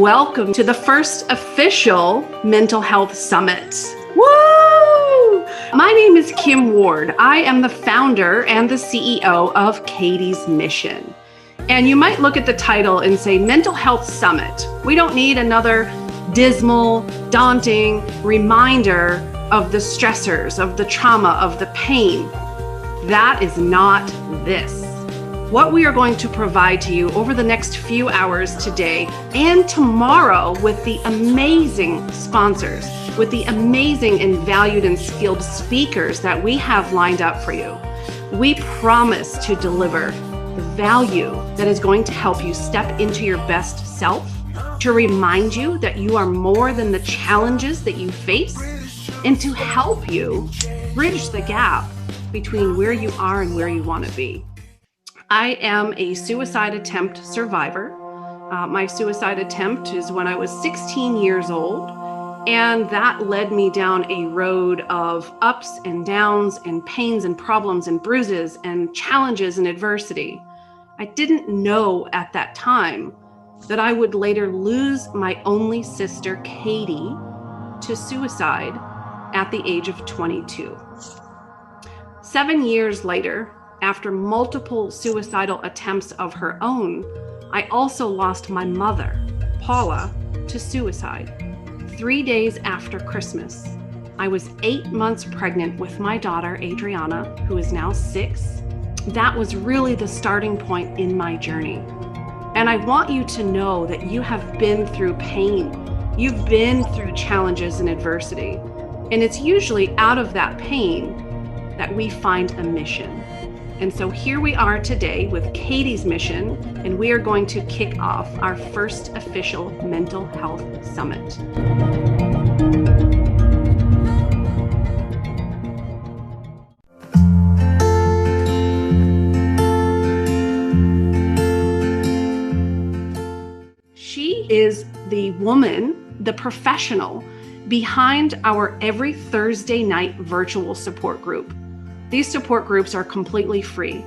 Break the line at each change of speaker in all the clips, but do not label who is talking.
welcome to the first official Mental Health Summit. Woo! My name is Kim Ward. I am the founder and the CEO of Katie's Mission. And you might look at the title and say, Mental Health Summit. We don't need another dismal, daunting reminder of the stressors, of the trauma, of the pain. That is not this. What we are going to provide to you over the next few hours today and tomorrow with the amazing sponsors, with the amazing and valued and skilled speakers that we have lined up for you. We promise to deliver the value that is going to help you step into your best self, to remind you that you are more than the challenges that you face, and to help you bridge the gap between where you are and where you want to be. I am a suicide attempt survivor. My suicide attempt is when I was 16 years old, and that led me down a road of ups and downs and pains and problems and bruises and challenges and adversity. I didn't know at that time that I would later lose my only sister, Katie, to suicide at the age of 22. 7 years later, after multiple suicidal attempts of her own, I also lost my mother, Paula, to suicide. 3 days after Christmas, I was 8 months pregnant with my daughter, Adriana, who is now 6. That was really the starting point in my journey. And I want you to know that you have been through pain. You've been through challenges and adversity. And it's usually out of that pain that we find a mission. And so here we are today with Katie's Mission, and we are going to kick off our first official Mental Health Summit. She is the woman, the professional, behind our every Thursday night virtual support group. These support groups are completely free.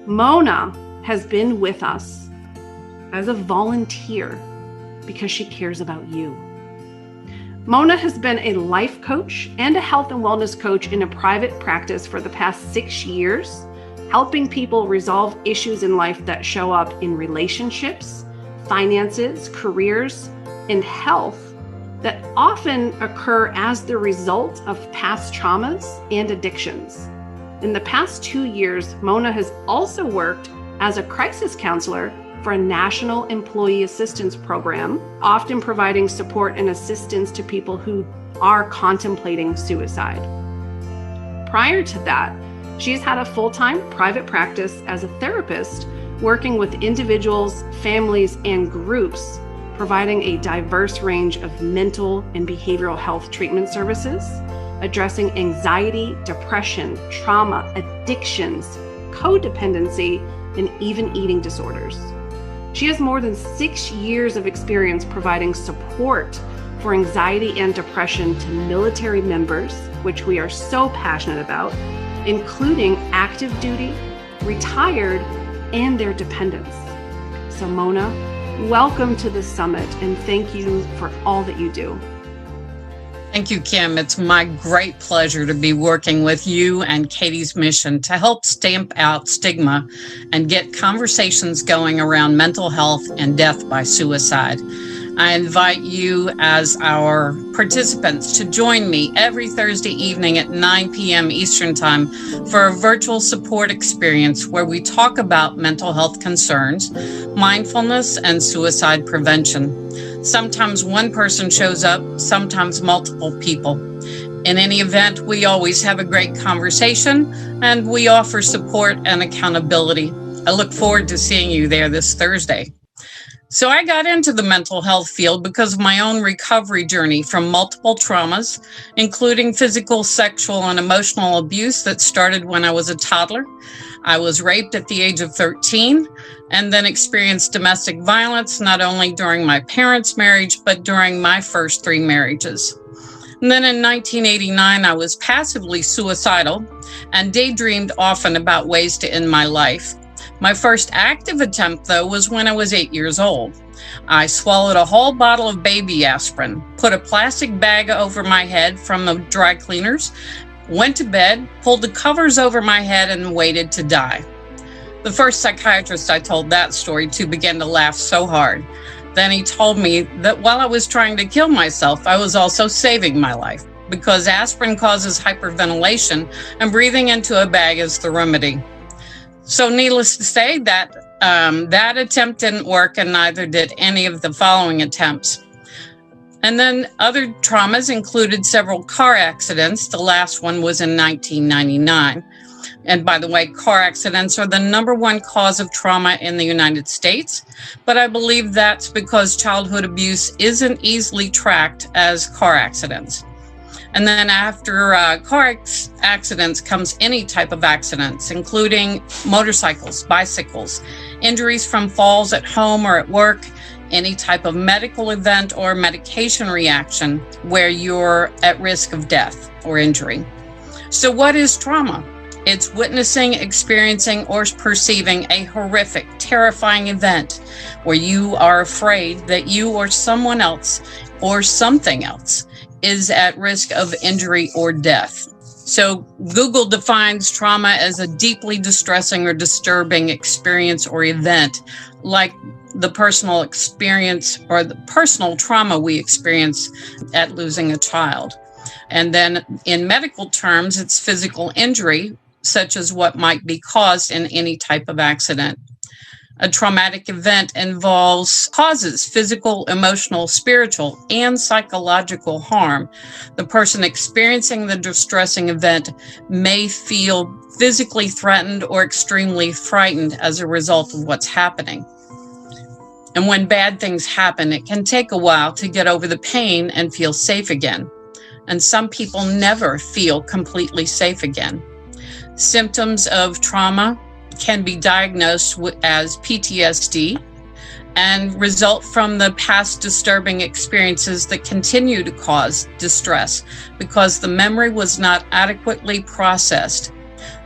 Mona has been with us as a volunteer because she cares about you. Mona has been a life coach and a health and wellness coach in a private practice for the past 6 years, helping people resolve issues in life that show up in relationships, finances, careers, and health that often occur as the result of past traumas and addictions. In the past 2 years, Mona has also worked as a crisis counselor for a national employee assistance program, often providing support and assistance to people who are contemplating suicide. Prior to that, she's had a full-time private practice as a therapist, working with individuals, families, and groups, providing a diverse range of mental and behavioral health treatment services, addressing anxiety, depression, trauma, addictions, codependency, and even eating disorders. She has more than 6 years of experience providing support for anxiety and depression to military members, which we are so passionate about, including active duty, retired, and their dependents. So Mona, welcome to the summit, and thank you for all that you do.
Thank you, Kim. It's my great pleasure to be working with you and Katie's Mission to help stamp out stigma and get conversations going around mental health and death by suicide. I invite you as our participants to join me every Thursday evening at 9 p.m. Eastern Time for a virtual support experience where we talk about mental health concerns, mindfulness, and suicide prevention. Sometimes one person shows up, sometimes multiple people. In any event, we always have a great conversation and we offer support and accountability. I look forward to seeing you there this Thursday. So I got into the mental health field because of my own recovery journey from multiple traumas, including physical, sexual, and emotional abuse that started when I was a toddler. I was raped at the age of 13 and then experienced domestic violence, not only during my parents' marriage, but during my first 3 marriages. And then in 1989, I was passively suicidal and daydreamed often about ways to end my life. My first active attempt, though, was when I was 8 years old. I swallowed a whole bottle of baby aspirin, put a plastic bag over my head from the dry cleaners, went to bed, pulled the covers over my head, and waited to die. The first psychiatrist I told that story to began to laugh so hard. Then he told me that while I was trying to kill myself, I was also saving my life, because aspirin causes hyperventilation and breathing into a bag is the remedy. So needless to say, that attempt didn't work, and neither did any of the following attempts. And then other traumas included several car accidents. The last one was in 1999. And by the way, car accidents are the number one cause of trauma in the United States. But I believe that's because childhood abuse isn't easily tracked as car accidents. And then after car accidents comes any type of accidents, including motorcycles, bicycles, injuries from falls at home or at work, any type of medical event or medication reaction where you're at risk of death or injury. So what is trauma? It's witnessing, experiencing, or perceiving a horrific, terrifying event where you are afraid that you or someone else or something else is at risk of injury or death. So Google defines trauma as a deeply distressing or disturbing experience or event, like the personal experience or the personal trauma we experience at losing a child. And then in medical terms, it's physical injury, such as what might be caused in any type of accident. A traumatic event causes physical, emotional, spiritual, and psychological harm. The person experiencing the distressing event may feel physically threatened or extremely frightened as a result of what's happening. And when bad things happen, it can take a while to get over the pain and feel safe again. And some people never feel completely safe again. Symptoms of trauma can be diagnosed as PTSD and result from the past disturbing experiences that continue to cause distress because the memory was not adequately processed.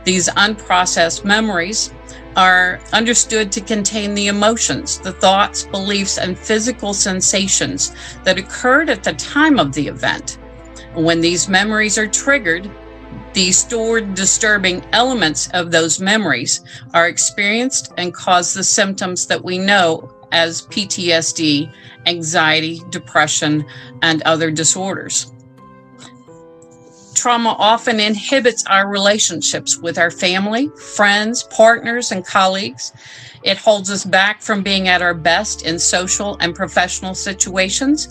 These unprocessed memories are understood to contain the emotions, the thoughts, beliefs, and physical sensations that occurred at the time of the event. When these memories are triggered, the stored disturbing elements of those memories are experienced and cause the symptoms that we know as PTSD, anxiety, depression, and other disorders. Trauma often inhibits our relationships with our family, friends, partners, and colleagues. It holds us back from being at our best in social and professional situations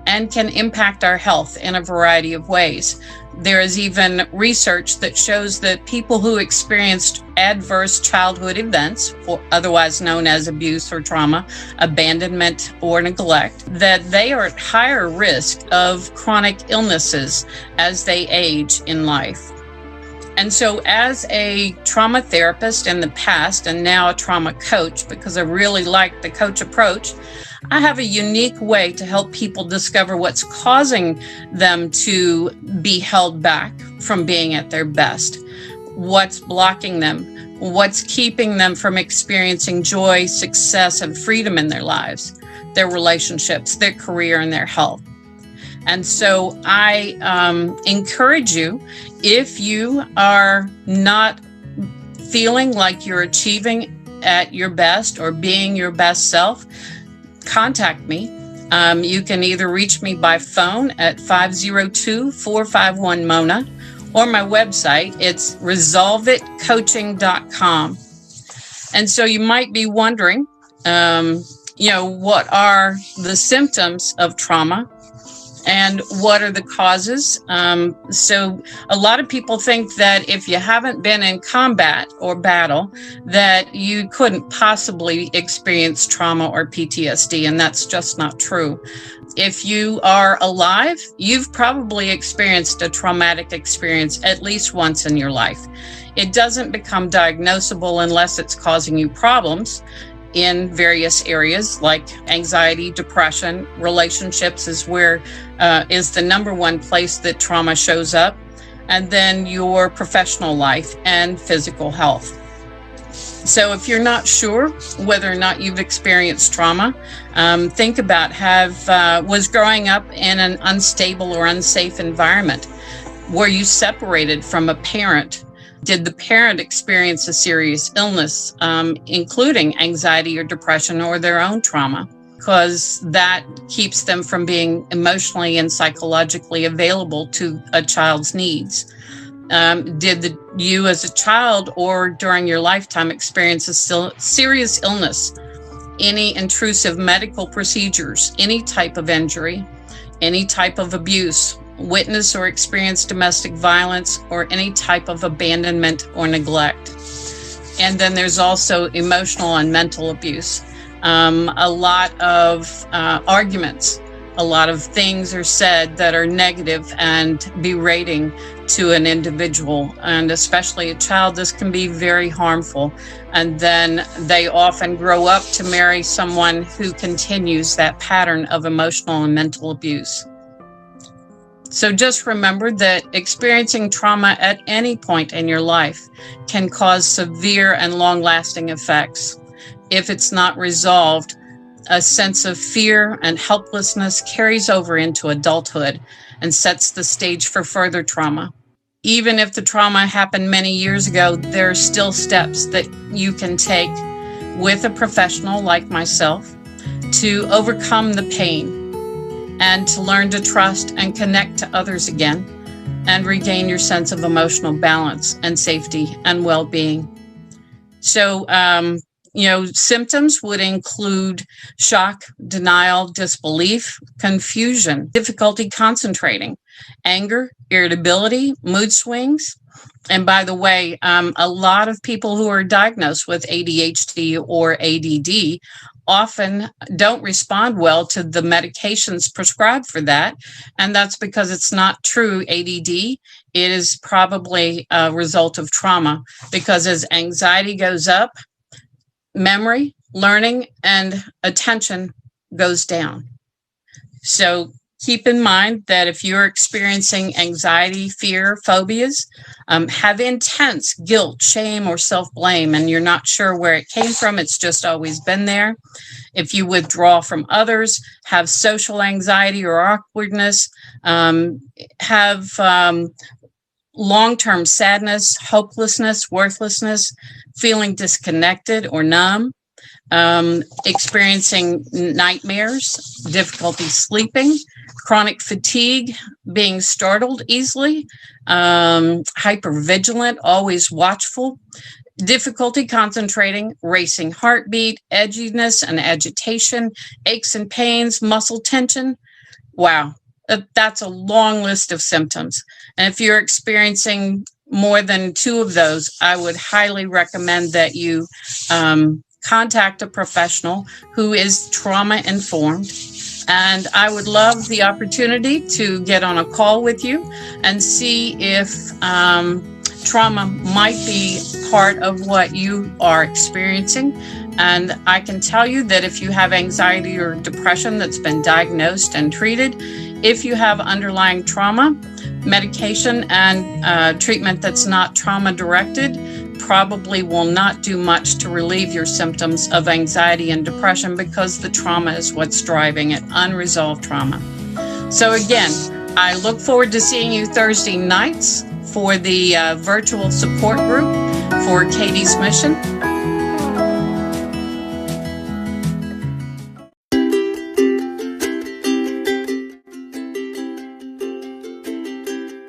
and can impact our health in a variety of ways. There is even research that shows that people who experienced adverse childhood events, or otherwise known as abuse or trauma, abandonment or neglect, that they are at higher risk of chronic illnesses as they age in life. And so as a trauma therapist in the past and now a trauma coach, because I really like the coach approach, I have a unique way to help people discover what's causing them to be held back from being at their best, what's blocking them, what's keeping them from experiencing joy, success, and freedom in their lives, their relationships, their career, and their health. And so I encourage you, if you are not feeling like you're achieving at your best or being your best self, contact me. You can either reach me by phone at 502-451-MONA or my website. It's resolveitcoaching.com. And so you might be wondering, what are the symptoms of trauma? And what are the causes? So a lot of people think that if you haven't been in combat or battle, that you couldn't possibly experience trauma or PTSD, and that's just not true. If you are alive, you've probably experienced a traumatic experience at least once in your life. It doesn't become diagnosable unless it's causing you problems in various areas like anxiety, depression. Relationships is the number one place that trauma shows up, and then your professional life and physical health. So if you're not sure whether or not you've experienced trauma, think about was growing up in an unstable or unsafe environment. Were you separated from a parent? Did the parent experience a serious illness, including anxiety or depression or their own trauma? Because that keeps them from being emotionally and psychologically available to a child's needs. Did you as a child or during your lifetime experience a serious illness, any intrusive medical procedures, any type of injury, any type of abuse, witness or experience domestic violence, or any type of abandonment or neglect? And then there's also emotional and mental abuse. A lot of arguments, a lot of things are said that are negative and berating to an individual, and especially a child. This can be very harmful. And then they often grow up to marry someone who continues that pattern of emotional and mental abuse. So just remember that experiencing trauma at any point in your life can cause severe and long-lasting effects. If it's not resolved, a sense of fear and helplessness carries over into adulthood and sets the stage for further trauma. Even if the trauma happened many years ago, there are still steps that you can take with a professional like myself to overcome the pain and to learn to trust and connect to others again and regain your sense of emotional balance and safety and well-being. So, symptoms would include shock, denial, disbelief, confusion, difficulty concentrating, anger, irritability, mood swings. And by the way, a lot of people who are diagnosed with ADHD or ADD often don't respond well to the medications prescribed for that. And that's because it's not true ADD. It is probably a result of trauma, because as anxiety goes up, memory, learning, and attention goes down. So keep in mind that if you're experiencing anxiety, fear, phobias, have intense guilt, shame, or self-blame, and you're not sure where it came from, it's just always been there. If you withdraw from others, have social anxiety or awkwardness, have long-term sadness, hopelessness, worthlessness, feeling disconnected or numb, experiencing nightmares, difficulty sleeping, chronic fatigue, being startled easily, hypervigilant, always watchful, difficulty concentrating, racing heartbeat, edginess and agitation, aches and pains, muscle tension. Wow, that's a long list of symptoms. And if you're experiencing more than two of those, I would highly recommend that you contact a professional who is trauma informed. And I would love the opportunity to get on a call with you and see if trauma might be part of what you are experiencing. And I can tell you that if you have anxiety or depression that's been diagnosed and treated, if you have underlying trauma, medication and treatment that's not trauma directed probably will not do much to relieve your symptoms of anxiety and depression, because the trauma is what's driving it, unresolved trauma. So again, I look forward to seeing you Thursday nights for the virtual support group for Katie's Mission.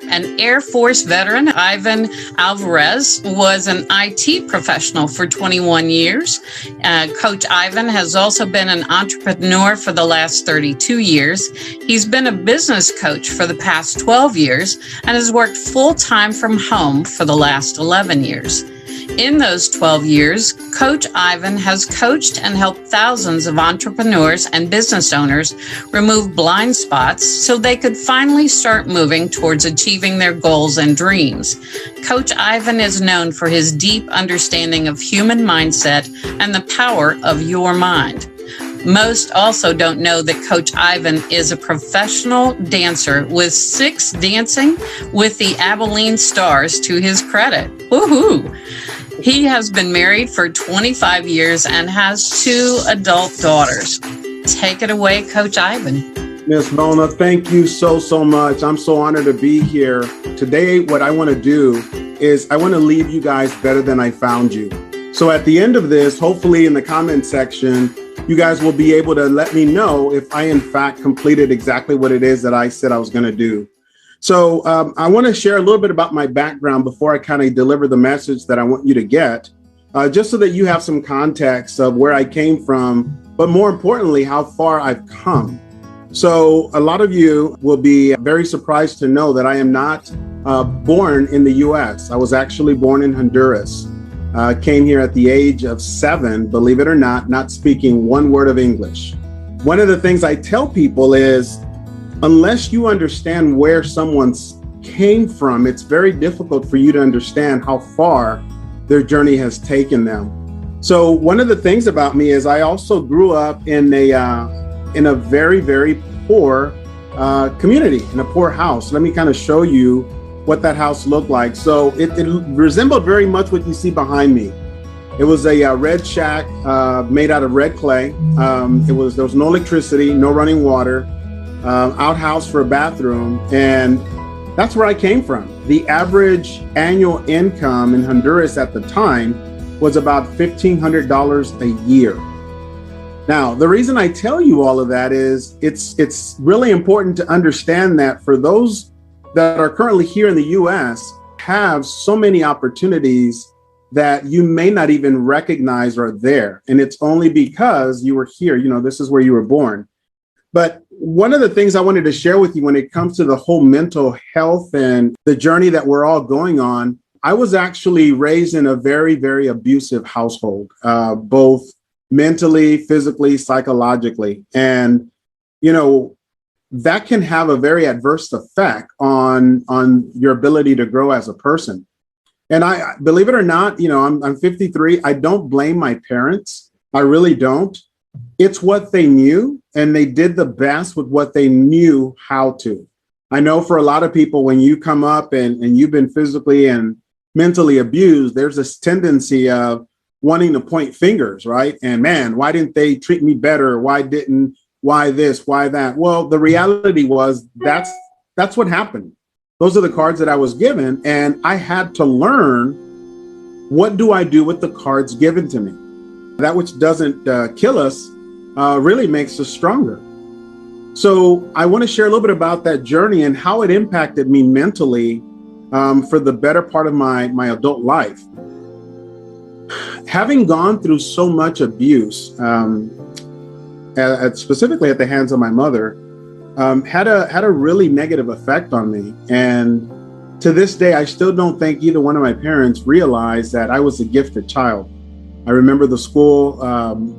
An Air Force veteran, Ivan Alvarez, was an IT professional for 21 years. Coach Ivan has also been an entrepreneur for the last 32 years. He's been a business coach for the past 12 years and has worked full-time from home for the last 11 years. In those 12 years, Coach Ivan has coached and helped thousands of entrepreneurs and business owners remove blind spots so they could finally start moving towards achieving their goals and dreams. Coach Ivan is known for his deep understanding of human mindset and the power of your mind. Most also don't know that Coach Ivan is a professional dancer with 6 Dancing with the Abilene Stars to his credit. Woohoo! He has been married for 25 years and has 2 adult daughters. Take it away, Coach Ivan.
Miss Mona, thank you so much. I'm so honored to be here. Today, what I want to do is I want to leave you guys better than I found you. So at the end of this, hopefully in the comment section, you guys will be able to let me know if I, in fact, completed exactly what it is that I said I was going to do. So I want to share a little bit about my background before I kind of deliver the message that I want you to get, just so that you have some context of where I came from, but more importantly, how far I've come. So a lot of you will be very surprised to know that I am not born in the U.S. I was actually born in Honduras. Came here at the age of 7, believe it or not speaking one word of English. One of the things I tell people is, unless you understand where someone came from, it's very difficult for you to understand how far their journey has taken them. So one of the things about me is I also grew up in a very, very poor community, in a poor house. Let me kind of show you what that house looked like. So it resembled very much what you see behind me. It was a red shack made out of red clay. There was no electricity, no running water, outhouse for a bathroom, and that's where I came from. The average annual income in Honduras at the time was about $1,500 a year. Now, the reason I tell you all of that is it's really important to understand that for those that are currently here in the U.S. have so many opportunities that you may not even recognize are there. And it's only because you were here, this is where you were born. But one of the things I wanted to share with you when it comes to the whole mental health and the journey that we're all going on, I was actually raised in a very, very abusive household, both mentally, physically, psychologically. And, that can have a very adverse effect on your ability to grow as a person. And I, believe it or not, I'm 53. I don't blame my parents. I really don't. It's what they knew, and they did the best with what they knew how to. I know for a lot of people, when you come up and you've been physically and mentally abused, there's this tendency of wanting to point fingers, right? And man, why didn't they treat me better? Why this, why that? Well, the reality was that's what happened. Those are the cards that I was given, and I had to learn, what do I do with the cards given to me? That which doesn't kill us really makes us stronger. So I want to share a little bit about that journey and how it impacted me mentally for the better part of my adult life. Having gone through so much abuse, specifically at the hands of my mother, had a really negative effect on me. And to this day, I still don't think either one of my parents realized that I was a gifted child. I remember the school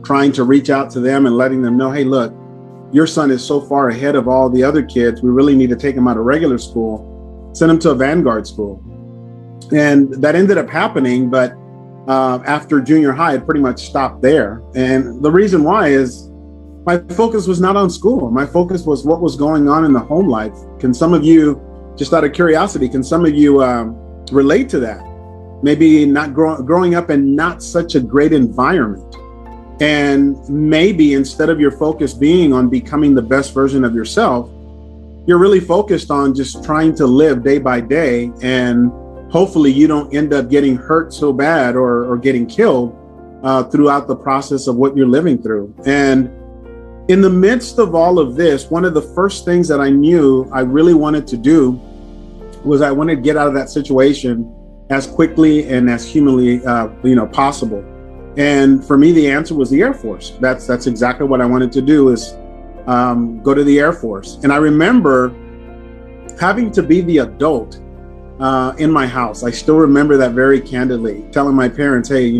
trying to reach out to them and letting them know, hey, look, your son is so far ahead of all the other kids. We really need to take him out of regular school, send him to a Vanguard school. And that ended up happening. But after junior high, it pretty much stopped there. And the reason why is my focus was not on school. My focus was what was going on in the home life. Can some of you, just out of curiosity, can some of you relate to that? Maybe not growing up in not such a great environment. And maybe instead of your focus being on becoming the best version of yourself, you're really focused on just trying to live day by day. And hopefully you don't end up getting hurt so bad or getting killed throughout the process of what you're living through. And in the midst of all of this, one of the first things that I knew I really wanted to do was I wanted to get out of that situation as quickly and as humanly possible. And for me, the answer was the Air Force. That's exactly what I wanted to do, is go to the Air Force. And I remember having to be the adult in my house. I still remember that very candidly, telling my parents, hey,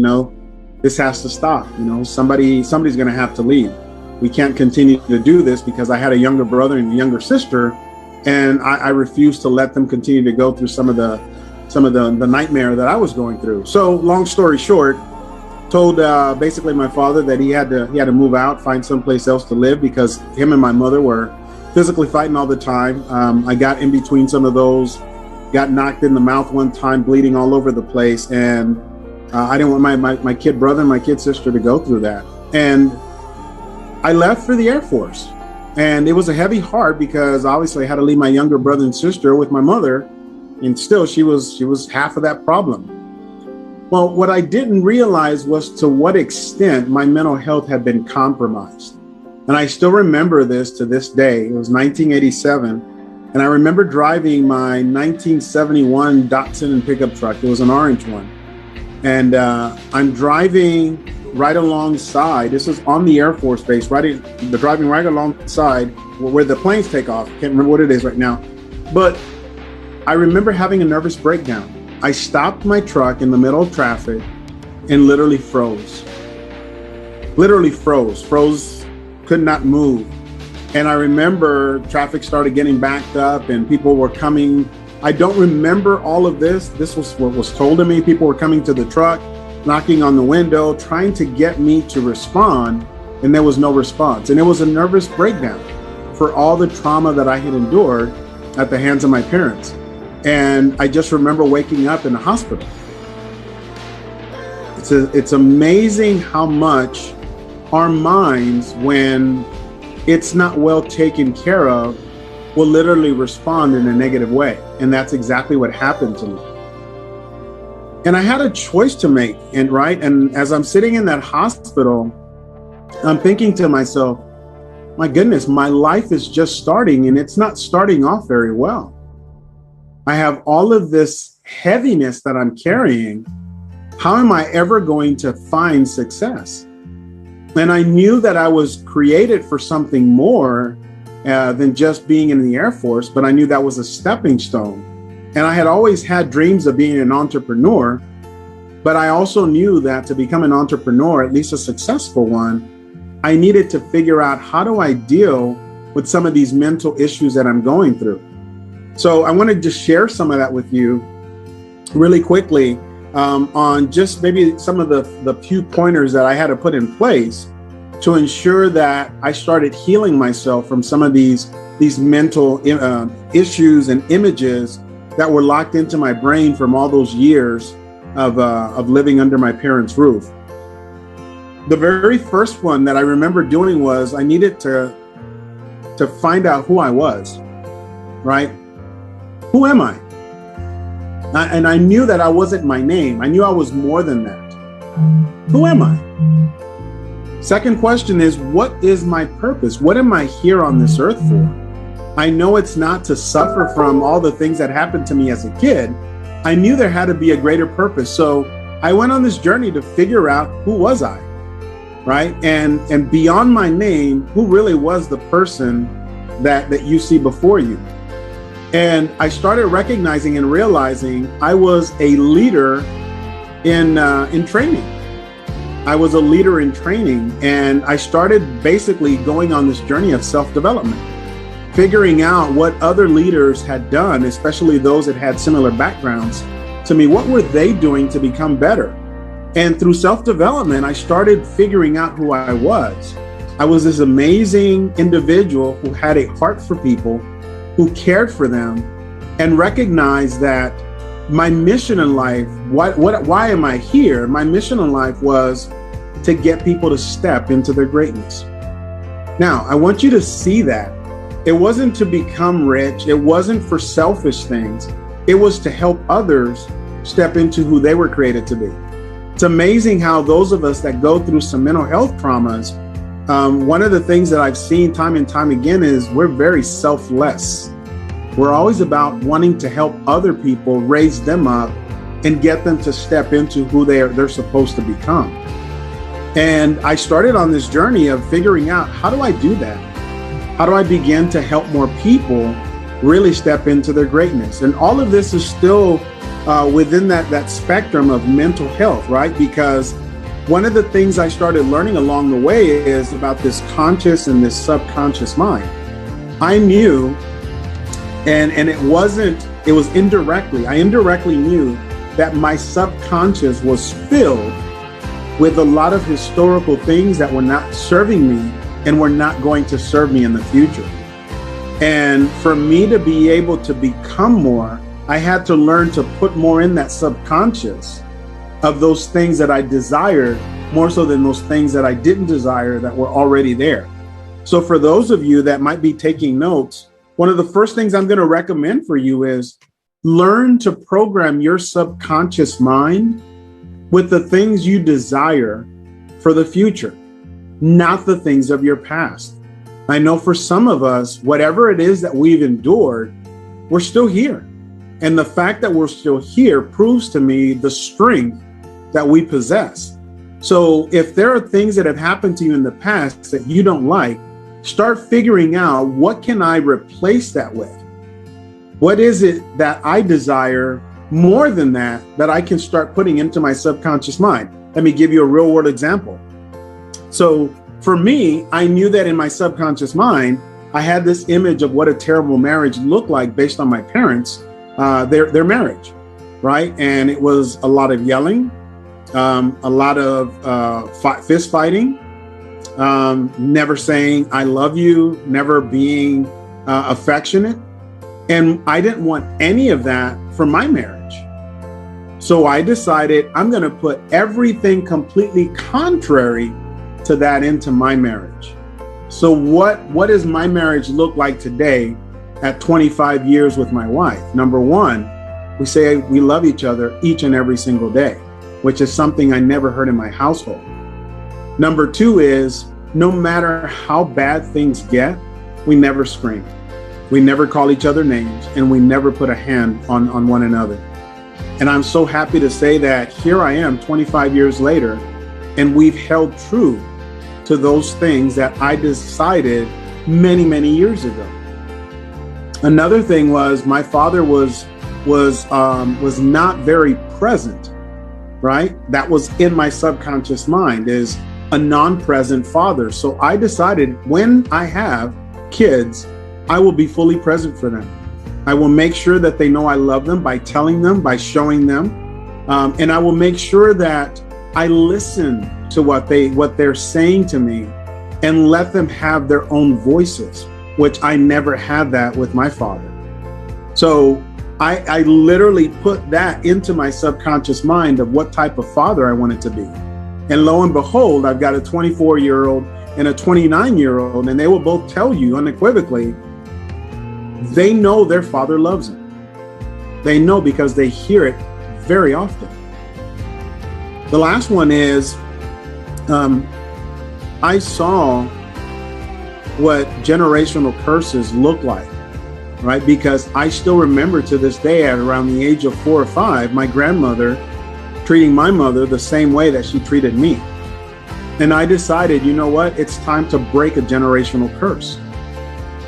this has to stop. Somebody's going to have to leave. We can't continue to do this, because I had a younger brother and a younger sister, and I refused to let them continue to go through some of the nightmare that I was going through. So long story short, told basically my father that he had to move out, find someplace else to live, because him and my mother were physically fighting all the time. I got in between some of those, got knocked in the mouth one time, bleeding all over the place, and I didn't want my kid brother and my kid sister to go through that. And I left for the Air Force. And it was a heavy heart because obviously I had to leave my younger brother and sister with my mother. And still, she was half of that problem. Well, what I didn't realize was to what extent my mental health had been compromised. And I still remember this to this day. It was 1987. And I remember driving my 1971 Datsun pickup truck. It was an orange one. And I'm driving right alongside. This is on the Air Force Base, driving right alongside where the planes take off. Can't remember what it is right now. But I remember having a nervous breakdown. I stopped my truck in the middle of traffic and literally froze. Froze, could not move. And I remember traffic started getting backed up and people were coming. I don't remember all of this. This was what was told to me. People were coming to the truck, knocking on the window, trying to get me to respond, and there was no response. And it was a nervous breakdown for all the trauma that I had endured at the hands of my parents. And I just remember waking up in the hospital. It's amazing how much our minds, when it's not well taken care of, will literally respond in a negative way. And that's exactly what happened to me. And I had a choice to make, and as I'm sitting in that hospital, I'm thinking to myself, my goodness, my life is just starting and it's not starting off very well. I have all of this heaviness that I'm carrying. How am I ever going to find success? And I knew that I was created for something more than just being in the Air Force, but I knew that was a stepping stone. And I had always had dreams of being an entrepreneur, but I also knew that to become an entrepreneur, at least a successful one, I needed to figure out, how do I deal with some of these mental issues that I'm going through? So I wanted to share some of that with you really quickly on just maybe some of the few pointers that I had to put in place to ensure that I started healing myself from some of these mental issues and images that were locked into my brain from all those years of living under my parents' roof. The very first one that I remember doing was I needed to find out who I was, right? Who am I? And I knew that I wasn't my name. I knew I was more than that. Who am I? Second question is, what is my purpose? What am I here on this earth for? I know it's not to suffer from all the things that happened to me as a kid. I knew there had to be a greater purpose. So I went on this journey to figure out, who was I, right? And beyond my name, who really was the person that you see before you? And I started recognizing and realizing I was a leader in training. I was a leader in training, and I started basically going on this journey of self-development, figuring out what other leaders had done, especially those that had similar backgrounds to me. What were they doing to become better? And through self-development, I started figuring out who I was. I was this amazing individual who had a heart for people, who cared for them, and recognized that my mission in life, why am I here? My mission in life was to get people to step into their greatness. Now, I want you to see that it wasn't to become rich. It wasn't for selfish things. It was to help others step into who they were created to be. It's amazing how those of us that go through some mental health traumas, one of the things that I've seen time and time again is we're very selfless. We're always about wanting to help other people, raise them up, and get them to step into who they're supposed to become. And I started on this journey of figuring out, how do I do that? How do I begin to help more people really step into their greatness? And all of this is still within that spectrum of mental health, right? Because one of the things I started learning along the way is about this conscious and this subconscious mind. I knew, and it was indirectly, I indirectly knew that my subconscious was filled with a lot of historical things that were not serving me and were not going to serve me in the future. And for me to be able to become more, I had to learn to put more in that subconscious of those things that I desired more so than those things that I didn't desire that were already there. So for those of you that might be taking notes, one of the first things I'm going to recommend for you is learn to program your subconscious mind with the things you desire for the future, not the things of your past. I know for some of us, whatever it is that we've endured, we're still here. And the fact that we're still here proves to me the strength that we possess. So if there are things that have happened to you in the past that you don't like, start figuring out, what can I replace that with? What is it that I desire more than that I can start putting into my subconscious mind? Let me give you a real world example. So for me, I knew that in my subconscious mind, I had this image of what a terrible marriage looked like based on my parents, their marriage, right? And it was a lot of yelling, a lot of fist fighting, never saying I love you, never being affectionate. And I didn't want any of that for my marriage. So I decided I'm going to put everything completely contrary to that into my marriage. So what does my marriage look like today at 25 years with my wife? Number one, we say we love each other each and every single day, which is something I never heard in my household. Number two is, no matter how bad things get, we never scream. We never call each other names, and we never put a hand on one another. And I'm so happy to say that here I am 25 years later, and we've held true to those things that I decided many, many years ago. Another thing was, my father was not very present, right? That was in my subconscious mind, is a non-present father. So I decided when I have kids, I will be fully present for them. I will make sure that they know I love them by telling them, by showing them. And I will make sure that I listen to what they're saying to me and let them have their own voices, which I never had that with my father. So I literally put that into my subconscious mind of what type of father I wanted to be. And lo and behold, I've got a 24-year-old and a 29-year-old, and they will both tell you unequivocally, they know their father loves them. They know because they hear it very often. The last one is, I saw what generational curses look like, right? Because I still remember to this day, at around the age of 4 or 5, my grandmother treating my mother the same way that she treated me. And I decided, you know what? It's time to break a generational curse.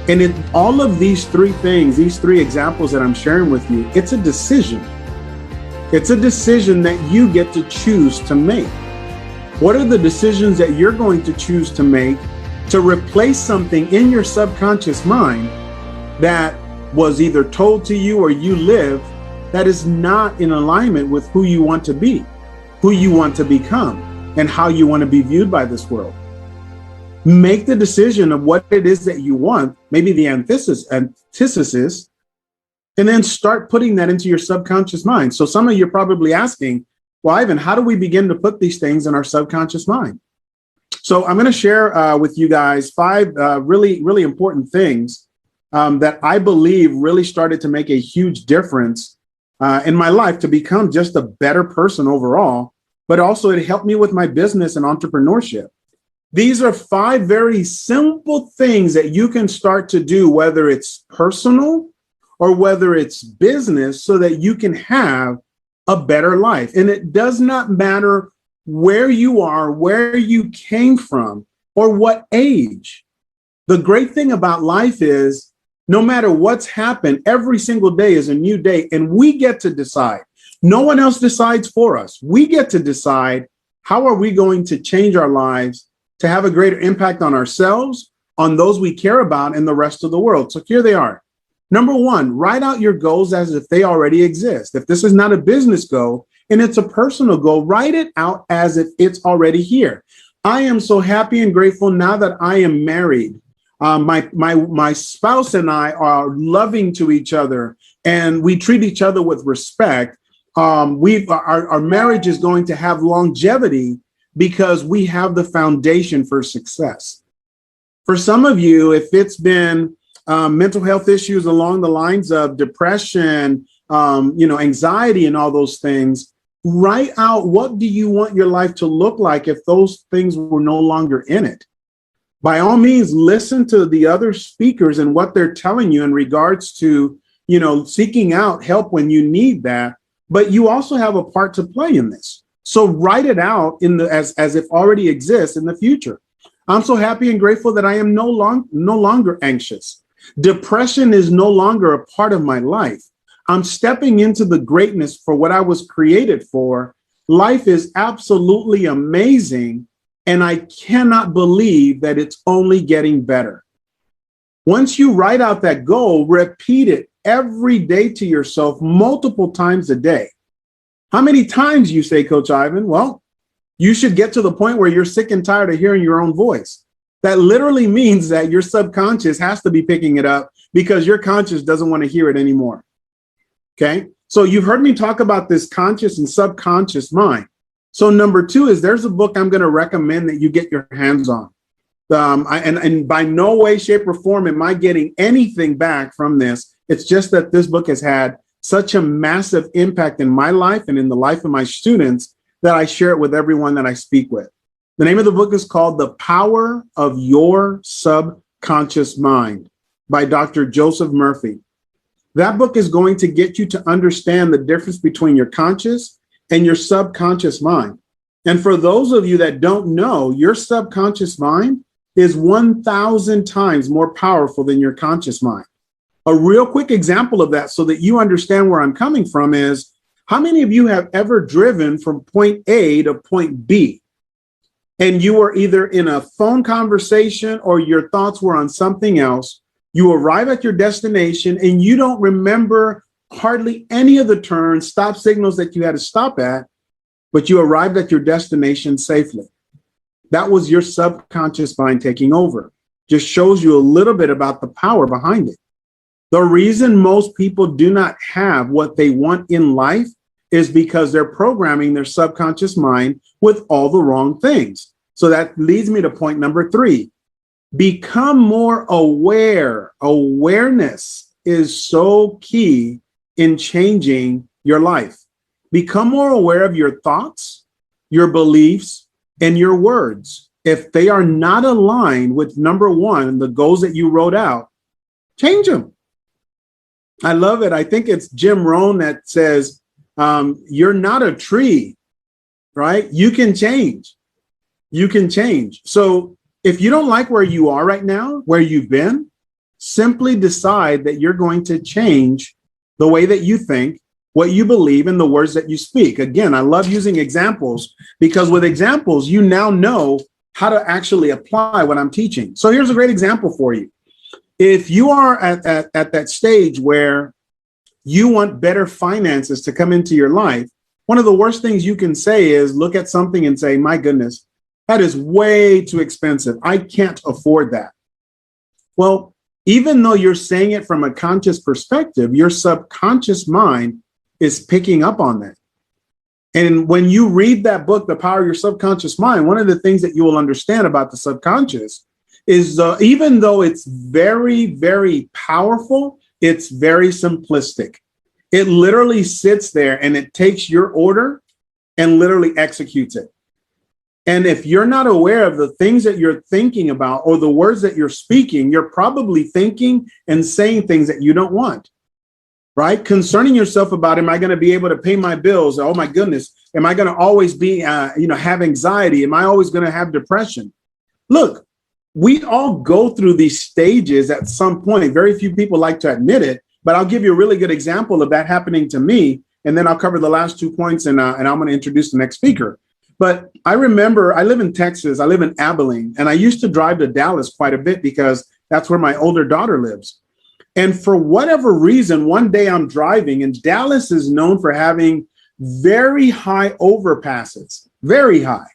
And in all of these three things, these three examples that I'm sharing with you, it's a decision. It's a decision that you get to choose to make. What are the decisions that you're going to choose to make to replace something in your subconscious mind that was either told to you or you live that is not in alignment with who you want to be, who you want to become, and how you want to be viewed by this world? Make the decision of what it is that you want, maybe the antithesis, and then start putting that into your subconscious mind. So some of you are probably asking, well, Ivan, how do we begin to put these things in our subconscious mind? So I'm going to share with you guys 5 really, really important things that I believe really started to make a huge difference in my life to become just a better person overall, but also it helped me with my business and entrepreneurship. These are 5 very simple things that you can start to do, whether it's personal or whether it's business, so that you can have a better life. And it does not matter where you are, where you came from, or what age. The great thing about life is, no matter what's happened, every single day is a new day, and we get to decide. No one else decides for us. We get to decide, how are we going to change our lives to have a greater impact on ourselves, on those we care about, and the rest of the world. So here they are. Number 1, write out your goals as if they already exist. If this is not a business goal and it's a personal goal, write it out as if it's already here. I am so happy and grateful now that I am married. My spouse and I are loving to each other, and we treat each other with respect. Our marriage is going to have longevity because we have the foundation for success. For some of you, if it's been mental health issues along the lines of depression, anxiety and all those things, write out, what do you want your life to look like if those things were no longer in it? By all means, listen to the other speakers and what they're telling you in regards to, seeking out help when you need that. But you also have a part to play in this. So write it out as if already exists in the future. I'm so happy and grateful that I am no longer anxious. Depression is no longer a part of my life. I'm stepping into the greatness for what I was created for. Life is absolutely amazing, and I cannot believe that it's only getting better. Once you write out that goal, repeat it every day to yourself multiple times a day. How many times, you say, Coach Ivan? Well, you should get to the point where you're sick and tired of hearing your own voice. That literally means that your subconscious has to be picking it up because your conscious doesn't want to hear it anymore. Okay, so you've heard me talk about this conscious and subconscious mind. So number 2 is there's a book I'm going to recommend that you get your hands on. And by no way, shape, or form am I getting anything back from this. It's just that this book has had such a massive impact in my life and in the life of my students that I share it with everyone that I speak with. The name of the book is called The Power of Your Subconscious Mind by Dr. Joseph Murphy. That book is going to get you to understand the difference between your conscious and your subconscious mind. And for those of you that don't know, your subconscious mind is 1,000 times more powerful than your conscious mind. A real quick example of that so that you understand where I'm coming from is, how many of you have ever driven from point A to point B? And you were either in a phone conversation or your thoughts were on something else. You arrive at your destination and you don't remember hardly any of the turns, stop signals that you had to stop at, but you arrived at your destination safely. That was your subconscious mind taking over. Just shows you a little bit about the power behind it. The reason most people do not have what they want in life is because they're programming their subconscious mind with all the wrong things. So that leads me to point number 3. Become more aware. Awareness is so key in changing your life. Become more aware of your thoughts, your beliefs, and your words. If they are not aligned with number 1, the goals that you wrote out, change them. I love it. I think it's Jim Rohn that says, you're not a tree, right? You can change. You can change. So if you don't like where you are right now, where you've been, simply decide that you're going to change the way that you think, what you believe, and the words that you speak. Again, I love using examples because with examples, you now know how to actually apply what I'm teaching. So here's a great example for you. If you are at that stage where you want better finances to come into your life, one of the worst things you can say is look at something and say, my goodness, that is way too expensive. I can't afford that. Well, even though you're saying it from a conscious perspective, your subconscious mind is picking up on that. And when you read that book, The Power of Your Subconscious Mind, one of the things that you will understand about the subconscious is even though it's very, very powerful, it's very simplistic. It literally sits there and it takes your order and literally executes it. And if you're not aware of the things that you're thinking about or the words that you're speaking, you're probably thinking and saying things that you don't want, right? Concerning yourself about, am I going to be able to pay my bills? Oh my goodness. Am I going to always be, have anxiety? Am I always going to have depression? Look, we all go through these stages at some point. Very few people like to admit it, but I'll give you a really good example of that happening to me. And then I'll cover the last 2 points and I'm going to introduce the next speaker. But I remember I live in Texas. I live in Abilene, and I used to drive to Dallas quite a bit because that's where my older daughter lives. And for whatever reason, one day I'm driving, and Dallas is known for having very high overpasses, very high.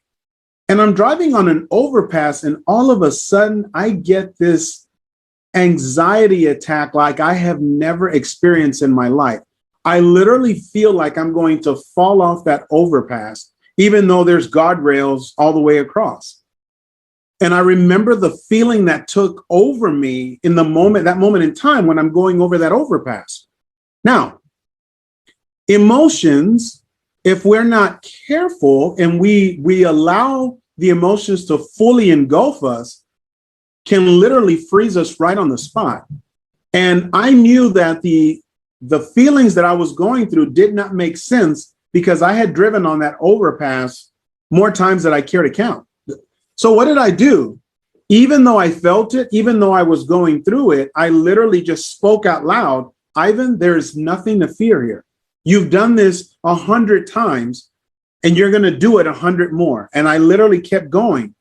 And I'm driving on an overpass, and all of a sudden I get this anxiety attack like I have never experienced in my life. I literally feel like I'm going to fall off that overpass, even though there's guardrails all the way across. And I remember the feeling that took over me in that moment in time when I'm going over that overpass. Now, emotions, if we're not careful and we allow the emotions to fully engulf us, can literally freeze us right on the spot. And I knew that the feelings that I was going through did not make sense because I had driven on that overpass more times than I care to count. So what did I do? Even though I felt it, even though I was going through it, I literally just spoke out loud, Ivan, there's nothing to fear here. You've done this 100 times and you're going to do it 100 more. And I literally kept going.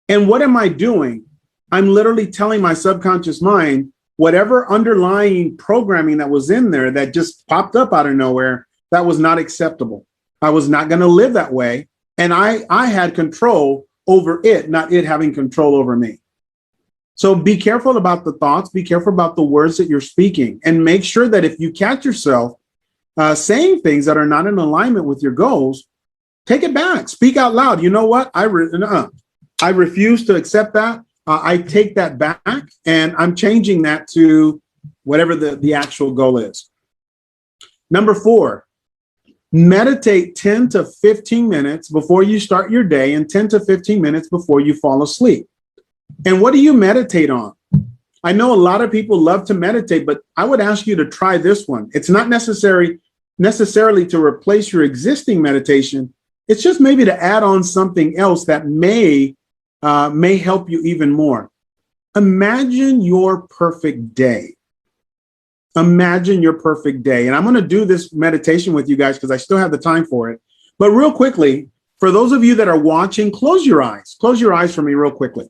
And what am I doing? I'm literally telling my subconscious mind, whatever underlying programming that was in there that just popped up out of nowhere, that was not acceptable. I was not going to live that way. And I had control over it, not it having control over me. So be careful about the thoughts, be careful about the words that you're speaking, and make sure that if you catch yourself saying things that are not in alignment with your goals, take it back, speak out loud. You know what? I refuse to accept that. I take that back and I'm changing that to whatever the actual goal is. Number 4, meditate 10 to 15 minutes before you start your day and 10 to 15 minutes before you fall asleep. And what do you meditate on? I know a lot of people love to meditate, but I would ask you to try this one. It's not necessarily to replace your existing meditation. It's just maybe to add on something else that may help you even more. Imagine your perfect day. Imagine your perfect day. And I'm going to do this meditation with you guys because I still have the time for it. But real quickly, for those of you that are watching, close your eyes. Close your eyes for me real quickly.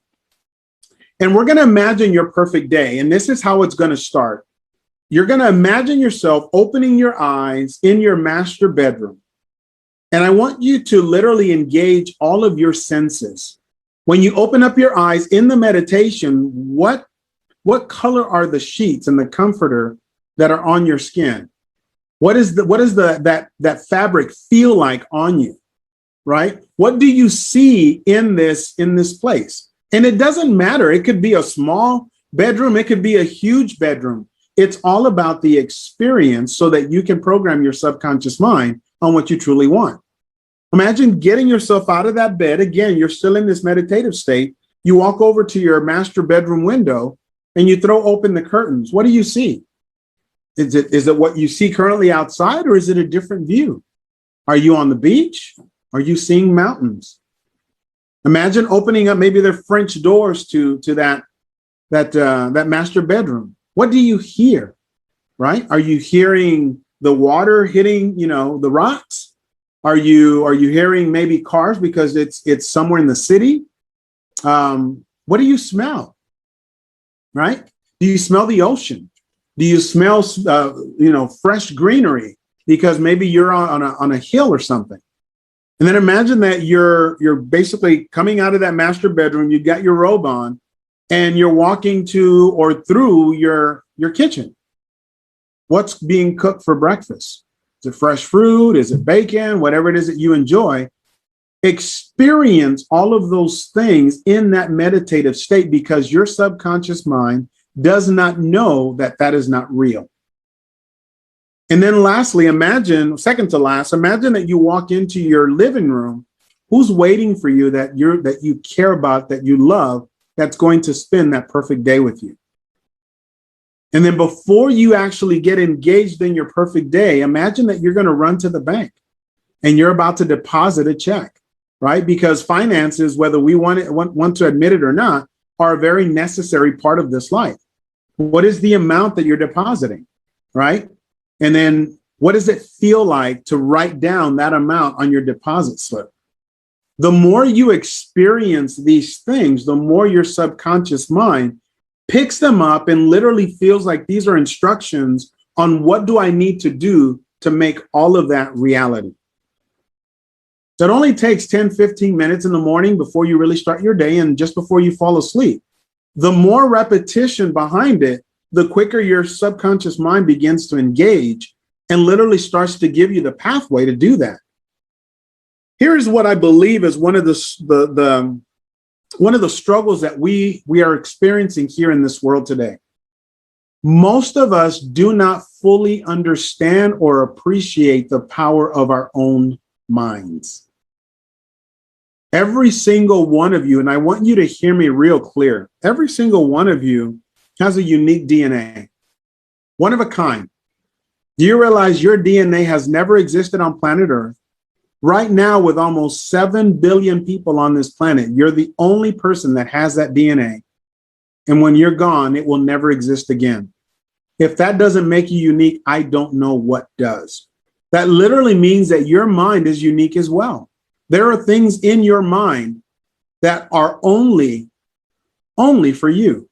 And we're going to imagine your perfect day. And this is how it's going to start. You're going to imagine yourself opening your eyes in your master bedroom. And I want you to literally engage all of your senses. When you open up your eyes in the meditation, what color are the sheets and the comforter that are on your skin? What is that fabric feel like on you, right? What do you see in this place? And it doesn't matter. It could be a small bedroom. It could be a huge bedroom. It's all about the experience so that you can program your subconscious mind on what you truly want. Imagine getting yourself out of that bed. Again, you're still in this meditative state. You walk over to your master bedroom window and you throw open the curtains. What do you see? Is it what you see currently outside, or is it a different view? Are you on the beach? Are you seeing mountains? Imagine opening up maybe the French doors to that master bedroom. What do you hear? Right? Are you hearing the water hitting, the rocks? Are you hearing maybe cars because it's somewhere in the city? What do you smell? Right? Do you smell the ocean? Do you smell fresh greenery because maybe you're on a hill or something? And then imagine that you're basically coming out of that master bedroom. You got your robe on, and you're walking to or through your kitchen. What's being cooked for breakfast? Is it fresh fruit? Is it bacon? Whatever it is that you enjoy. Experience all of those things in that meditative state because your subconscious mind does not know that is not real. And then lastly, second to last, imagine that you walk into your living room. Who's waiting for you that you care about, that you love, that's going to spend that perfect day with you? And then before you actually get engaged in your perfect day, imagine that you're going to run to the bank and you're about to deposit a check, right? Because finances, whether we want to admit it or not, are a very necessary part of this life. What is the amount that you're depositing, right? And then what does it feel like to write down that amount on your deposit slip? The more you experience these things, the more your subconscious mind picks them up and literally feels like these are instructions on what do I need to do to make all of that reality. So it only takes 10, 15 minutes in the morning before you really start your day and just before you fall asleep. The more repetition behind it, the quicker your subconscious mind begins to engage and literally starts to give you the pathway to do that. Here's what I believe is one of the struggles that we are experiencing here in this world today. Most of us do not fully understand or appreciate the power of our own minds. Every single one of you, and I want you to hear me real clear, every single one of you has a unique DNA, one of a kind. Do you realize your DNA has never existed on planet Earth? Right now, with almost 7 billion people on this planet, you're the only person that has that DNA. And when you're gone, it will never exist again. If that doesn't make you unique, I don't know what does. That literally means that your mind is unique as well. There are things in your mind that are only for you.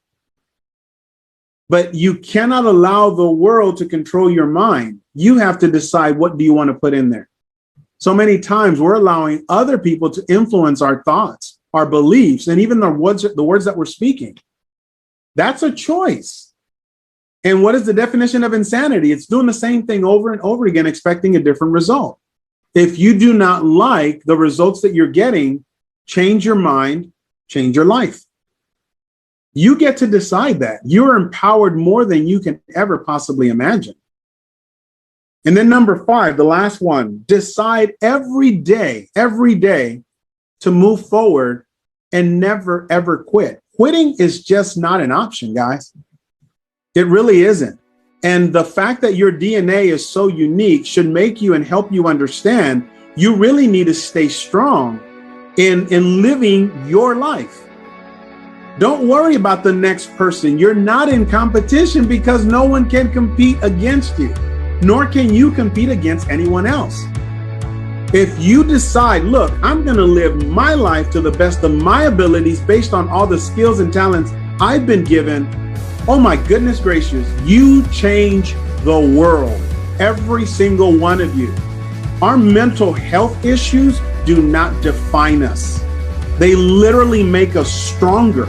But you cannot allow the world to control your mind. You have to decide, what do you want to put in there? So many times we're allowing other people to influence our thoughts, our beliefs, and even the words that we're speaking. That's a choice. And what is the definition of insanity? It's doing the same thing over and over again, expecting a different result. If you do not like the results that you're getting, change your mind, change your life. You get to decide that. You're empowered more than you can ever possibly imagine. And then number 5, the last one, decide every day to move forward and never, ever quit. Quitting is just not an option, guys. It really isn't. And the fact that your DNA is so unique should make you and help you understand you really need to stay strong in living your life. Don't worry about the next person. You're not in competition because no one can compete against you, nor can you compete against anyone else. If you decide, look, I'm going to live my life to the best of my abilities based on all the skills and talents I've been given, oh my goodness gracious, you change the world, every single one of you. Our mental health issues do not define us. They literally make us stronger,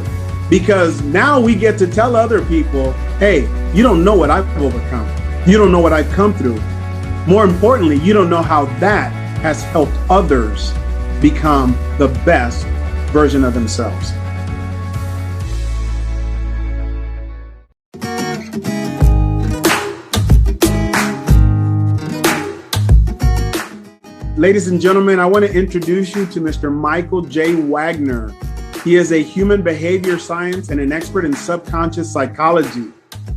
because now we get to tell other people, hey, you don't know what I've overcome. You don't know what I've come through. More importantly, you don't know how that has helped others become the best version of themselves. Ladies and gentlemen, I want to introduce you to Mr. Michael J. Wagner. He is a human behavior science and an expert in subconscious psychology.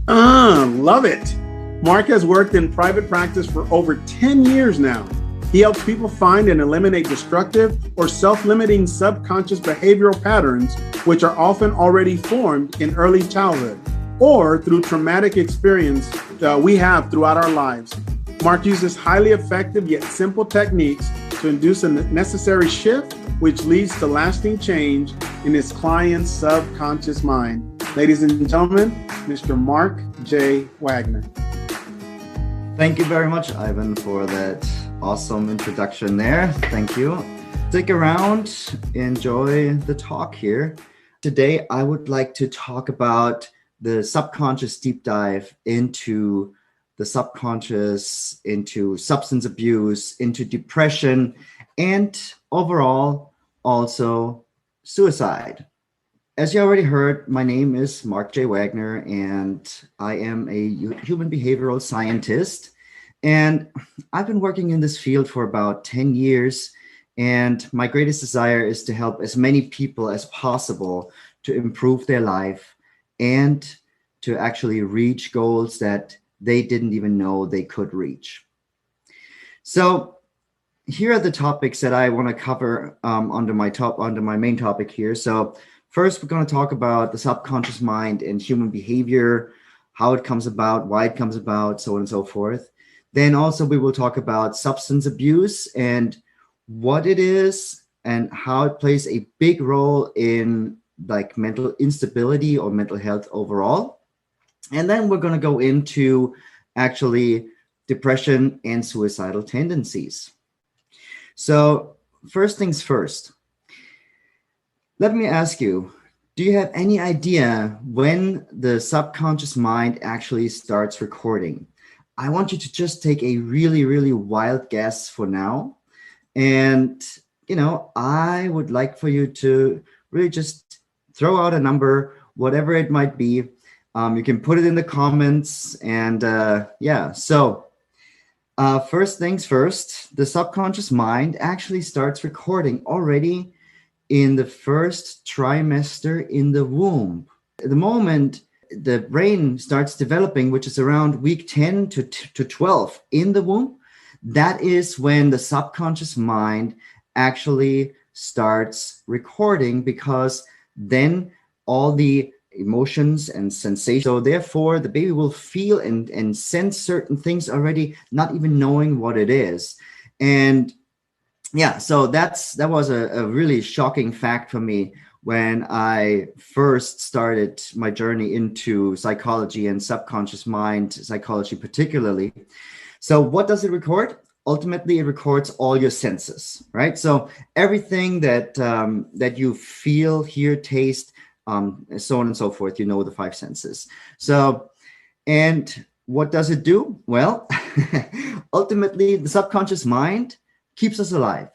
Love it. Mark has worked in private practice for over 10 years now. He helps people find and eliminate destructive or self-limiting subconscious behavioral patterns, which are often already formed in early childhood or through traumatic experience we have throughout our lives. Mark uses highly effective yet simple techniques to induce a necessary shift, which leads to lasting change in his client's subconscious mind. Ladies and gentlemen, Mr. Mark J. Wagner.
Thank you very much, Ivan, for that awesome introduction there. Thank you. Stick around, enjoy the talk here. Today, I would like to talk about the subconscious deep dive into the subconscious, into substance abuse, into depression, and overall, also suicide. As you already heard, my name is Mark J. Wagner, and I am a human behavioral scientist. And I've been working in this field for about 10 years, and my greatest desire is to help as many people as possible to improve their life and to actually reach goals that they didn't even know they could reach. So here are the topics that I want to cover under my main topic here. So first, we're going to talk about the subconscious mind and human behavior, how it comes about, why it comes about, so on and so forth. Then also we will talk about substance abuse and what it is and how it plays a big role in like mental instability or mental health overall. And then we're going to go into actually depression and suicidal tendencies. So first things first, let me ask you, do you have any idea when the subconscious mind actually starts recording? I want you to just take a really, really wild guess for now. And, I would like for you to really just throw out a number, whatever it might be. You can put it in the comments. And so first things first, the subconscious mind actually starts recording already in the first trimester in the womb. The moment the brain starts developing, which is around week 10 to 12 in the womb, that is when the subconscious mind actually starts recording, because then all the emotions and sensations, so therefore the baby will feel and sense certain things already, not even knowing what it is. And so that was a really shocking fact for me when I first started my journey into psychology and subconscious mind psychology particularly. So what does it record? Ultimately, it records all your senses, right? So everything that you feel, hear, taste, so on and so forth, the 5 senses. So, and what does it do? Well, ultimately, the subconscious mind keeps us alive,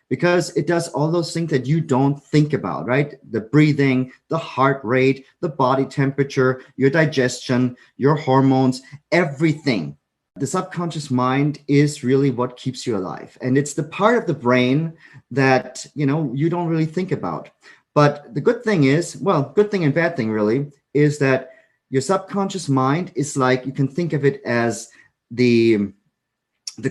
because it does all those things that you don't think about, right? The breathing, the heart rate, the body temperature, your digestion, your hormones, everything. The subconscious mind is really what keeps you alive. And it's the part of the brain that, you don't really think about. But the good thing is, good thing and bad thing really, is that your subconscious mind is like, you can think of it as the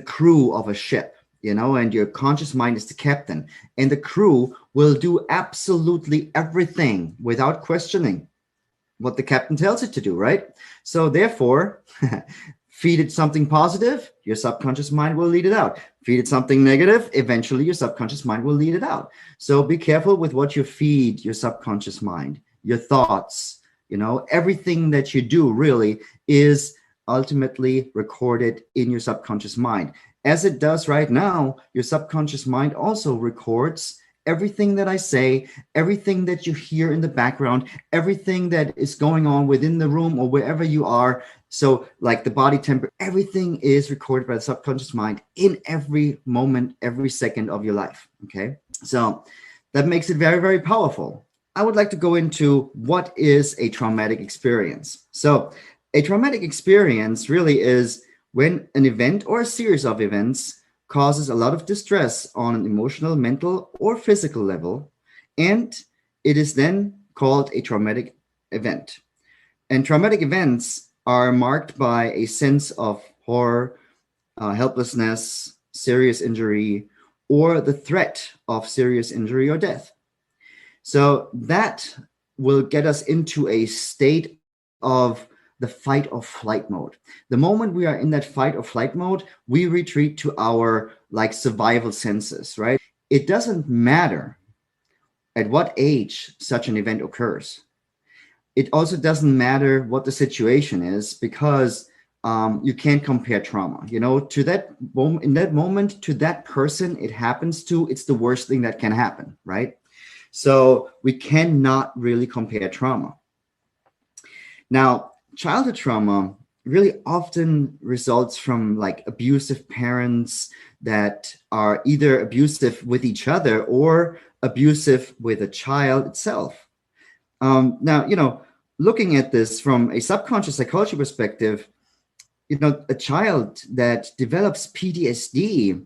crew of a ship, and your conscious mind is the captain. And the crew will do absolutely everything without questioning what the captain tells it to do, right? So therefore, feed it something positive, your subconscious mind will lead it out. Feed it something negative, eventually your subconscious mind will lead it out. So be careful with what you feed your subconscious mind. Your thoughts, everything that you do really is ultimately recorded in your subconscious mind. As it does right now, your subconscious mind also records everything that I say, everything that you hear in the background, everything that is going on within the room or wherever you are. So like the body temperature, everything is recorded by the subconscious mind in every moment, every second of your life. Okay. So that makes it very, very powerful. I would like to go into what is a traumatic experience. So a traumatic experience really is when an event or a series of events causes a lot of distress on an emotional, mental, or physical level, and it is then called a traumatic event. And traumatic events are marked by a sense of horror, helplessness, serious injury, or the threat of serious injury or death. So that will get us into a state of the fight or flight mode. The moment we are in that fight or flight mode, we retreat to our survival senses, right? It doesn't matter at what age such an event occurs. It also doesn't matter what the situation is, because you can't compare trauma. To that moment, in that moment, to that person it happens to, it's the worst thing that can happen, right? So we cannot really compare trauma. Now, childhood trauma really often results from abusive parents that are either abusive with each other or abusive with a child itself. Now, looking at this from a subconscious psychology perspective, a child that develops PTSD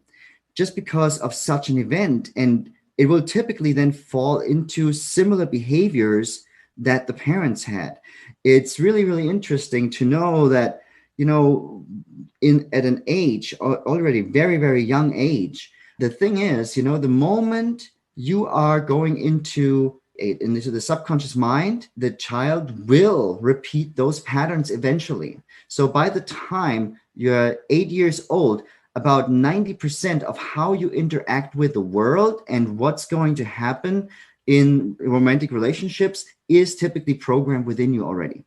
just because of such an event, and it will typically then fall into similar behaviors that the parents had. It's really, really interesting to know that, at an age, already very, very young age, the thing is, the moment you are going into the subconscious mind, the child will repeat those patterns eventually. So by the time you're 8 years old, about 90% of how you interact with the world and what's going to happen in romantic relationships is typically programmed within you already.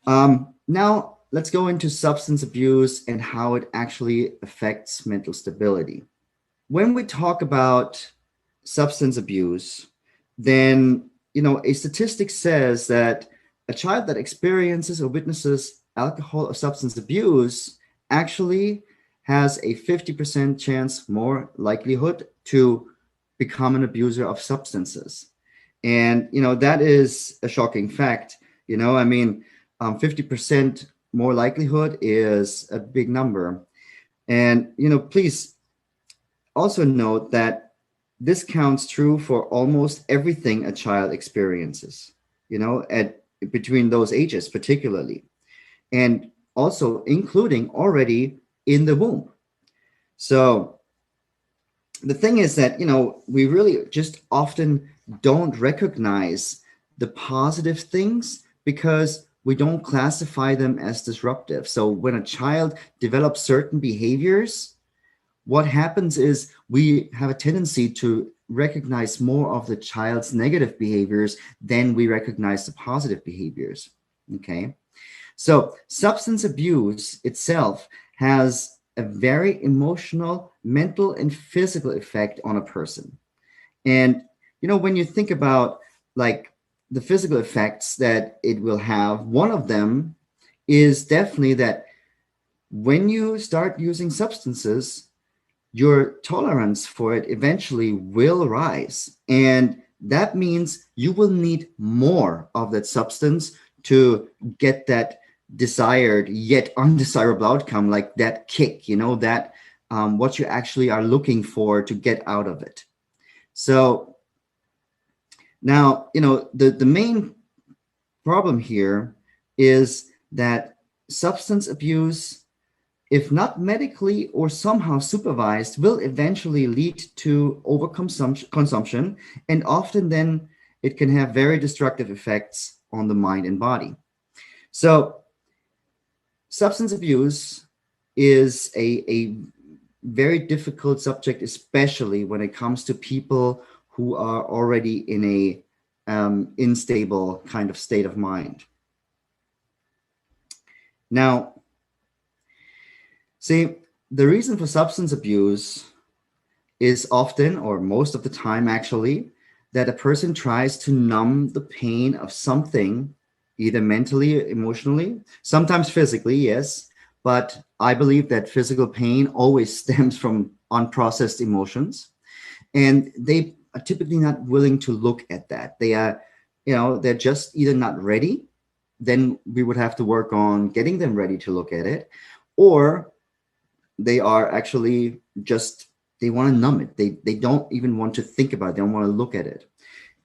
Now, let's go into substance abuse and how it actually affects mental stability. When we talk about substance abuse, then, a statistic says that a child that experiences or witnesses alcohol or substance abuse actually has a 50% chance more likelihood to become an abuser of substances. And, that is a shocking fact. I mean, 50% more likelihood is a big number. And, please also note that this counts true for almost everything a child experiences, at between those ages, particularly, and also including already in the womb. So the thing is that, we really just often don't recognize the positive things because we don't classify them as disruptive. So when a child develops certain behaviors, what happens is we have a tendency to recognize more of the child's negative behaviors than we recognize the positive behaviors. Okay. So substance abuse itself has a very emotional, mental, and physical effect on a person. And, when you think about like the physical effects that it will have, one of them is definitely that when you start using substances, your tolerance for it eventually will rise. And that means you will need more of that substance to get that desired yet undesirable outcome, like that kick, that what you actually are looking for to get out of it. So now, the main problem here is that substance abuse, if not medically or somehow supervised, will eventually lead to overconsumption, and often then it can have very destructive effects on the mind and body. So substance abuse is a very difficult subject, especially when it comes to people who are already in a unstable kind of state of mind. Now, see, the reason for substance abuse is often, or most of the time actually, that a person tries to numb the pain of something, either mentally, emotionally, sometimes physically, yes, but I believe that physical pain always stems from unprocessed emotions, and they are typically not willing to look at that. They are, they're just either not ready, then we would have to work on getting them ready to look at it, or they are actually just, they want to numb it. They don't even want to think about it. They don't want to look at it.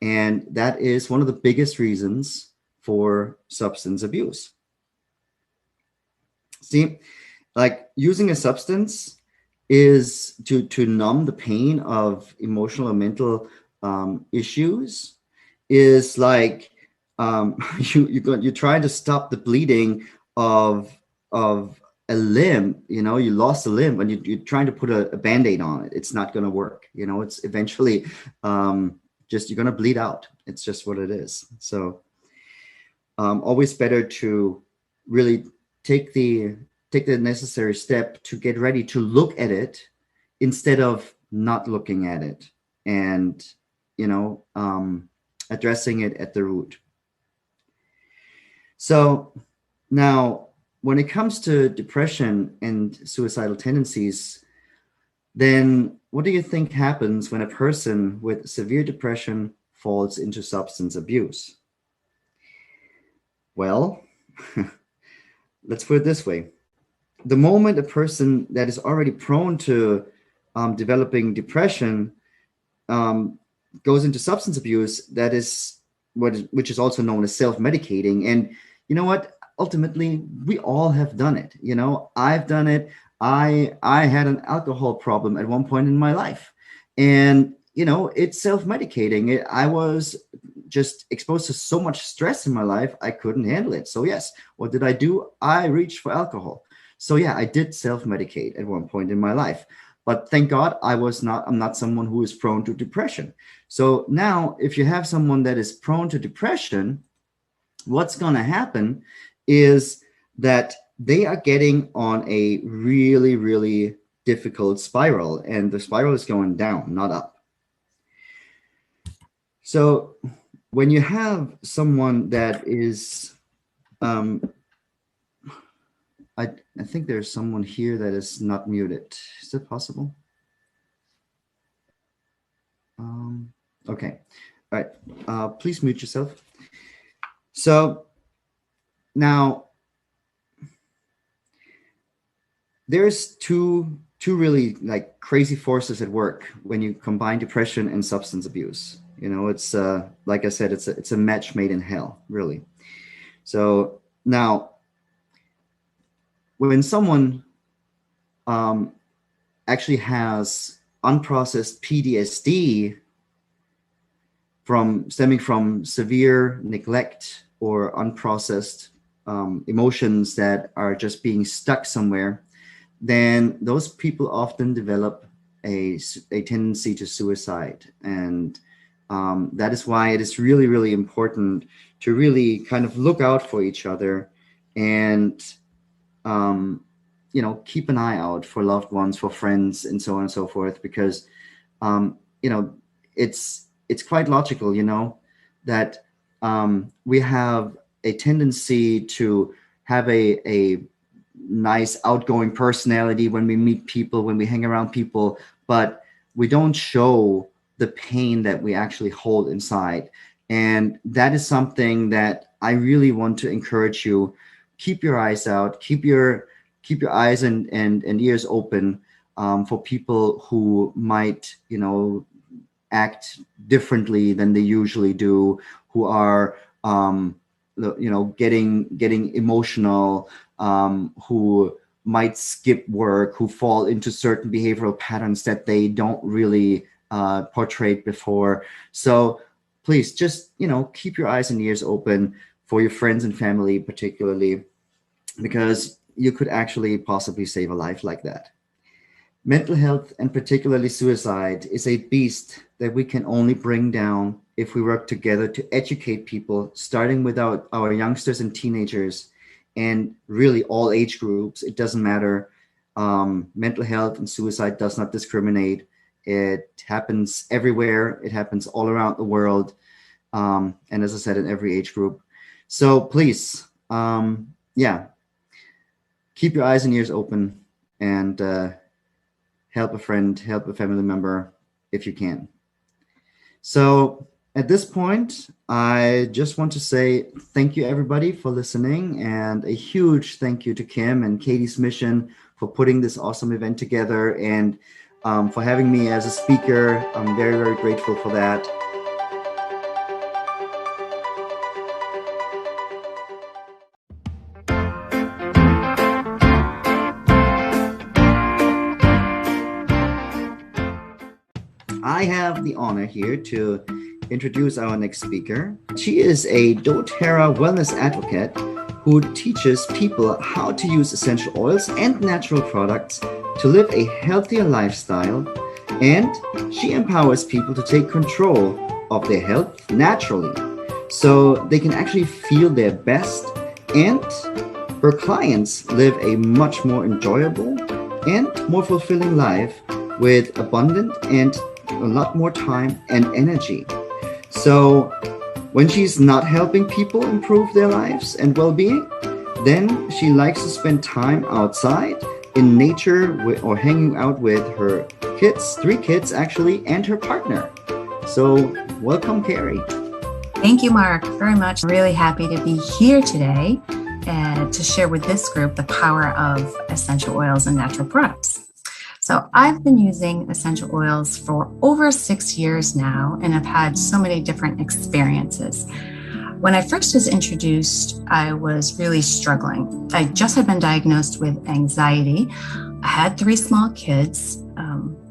And that is one of the biggest reasons for substance abuse. See, like using a substance is to numb the pain of emotional or mental issues is like you're trying to stop the bleeding of a limb. You lost a limb and you're trying to put a Band-Aid on it. It's not going to work. It's eventually just you're going to bleed out. It's just what it is. So always better to really take the necessary step to get ready to look at it instead of not looking at it and addressing it at the root. So now when it comes to depression and suicidal tendencies, then what do you think happens when a person with severe depression falls into substance abuse? Well, let's put it this way. The moment a person that is already prone to developing depression goes into substance abuse, that is which is also known as self-medicating. And you know what? Ultimately, we all have done it. I've done it. I had an alcohol problem at one point in my life, and it's self-medicating. I was just exposed to so much stress in my life, I couldn't handle it. So yes, what did I do? I reached for alcohol. So yeah, I did self-medicate at one point in my life, but thank God I'm not someone who is prone to depression. So now if you have someone that is prone to depression, what's going to happen is that they are getting on a really, really difficult spiral, and the spiral is going down, not up. So when you have someone that is I think there's someone here that is not muted. Is it possible? Okay. All right. Please mute yourself. So now there's two really like crazy forces at work when you combine depression and substance abuse. You know, it's like I said, it's a match made in hell, really. So now, when someone actually has unprocessed PTSD stemming from severe neglect or unprocessed emotions that are just being stuck somewhere, then those people often develop a tendency to suicide. And that is why it is really, really important to really kind of look out for each other and, keep an eye out for loved ones, for friends, and so on and so forth, because, it's quite logical, that we have a tendency to have a nice outgoing personality when we meet people, when we hang around people, but we don't show the pain that we actually hold inside. And that is something that I really want to encourage you. Keep your eyes out, keep your eyes and ears open for people who might, act differently than they usually do, who are, getting emotional, who might skip work, who fall into certain behavioral patterns that they don't really portrayed before. So please just, keep your eyes and ears open for your friends and family, particularly, because you could actually possibly save a life like that. Mental health, and particularly suicide, is a beast that we can only bring down if we work together to educate people, starting with our youngsters and teenagers, and really all age groups. It doesn't matter. Mental health and suicide does not discriminate. It happens everywhere. It happens all around the world. And as I said, in every age group. So please, keep your eyes and ears open, and help a friend, help a family member if you can. So at this point, I just want to say thank you, everybody, for listening, and a huge thank you to Kim and Katie's Mission for putting this awesome event together, and for having me as a speaker. I'm very, very grateful for that. I have the honor here to introduce our next speaker. She is a doTERRA wellness advocate who teaches people how to use essential oils and natural products to live a healthier lifestyle, and she empowers people to take control of their health naturally so they can actually feel their best, and her clients live a much more enjoyable and more fulfilling life with abundant and a lot more time and energy. So when she's not helping people improve their lives and well-being, then she likes to spend time outside in nature or hanging out with her kids, 3 kids actually, and her partner. So welcome, Carrie.
Thank you, Mark, very much. Really happy to be here today and to share with this group the power of essential oils and natural products. So I've been using essential oils for over 6 years now, and I've had so many different experiences. When I first was introduced, I was really struggling. I just had been diagnosed with anxiety. I had 3 small kids,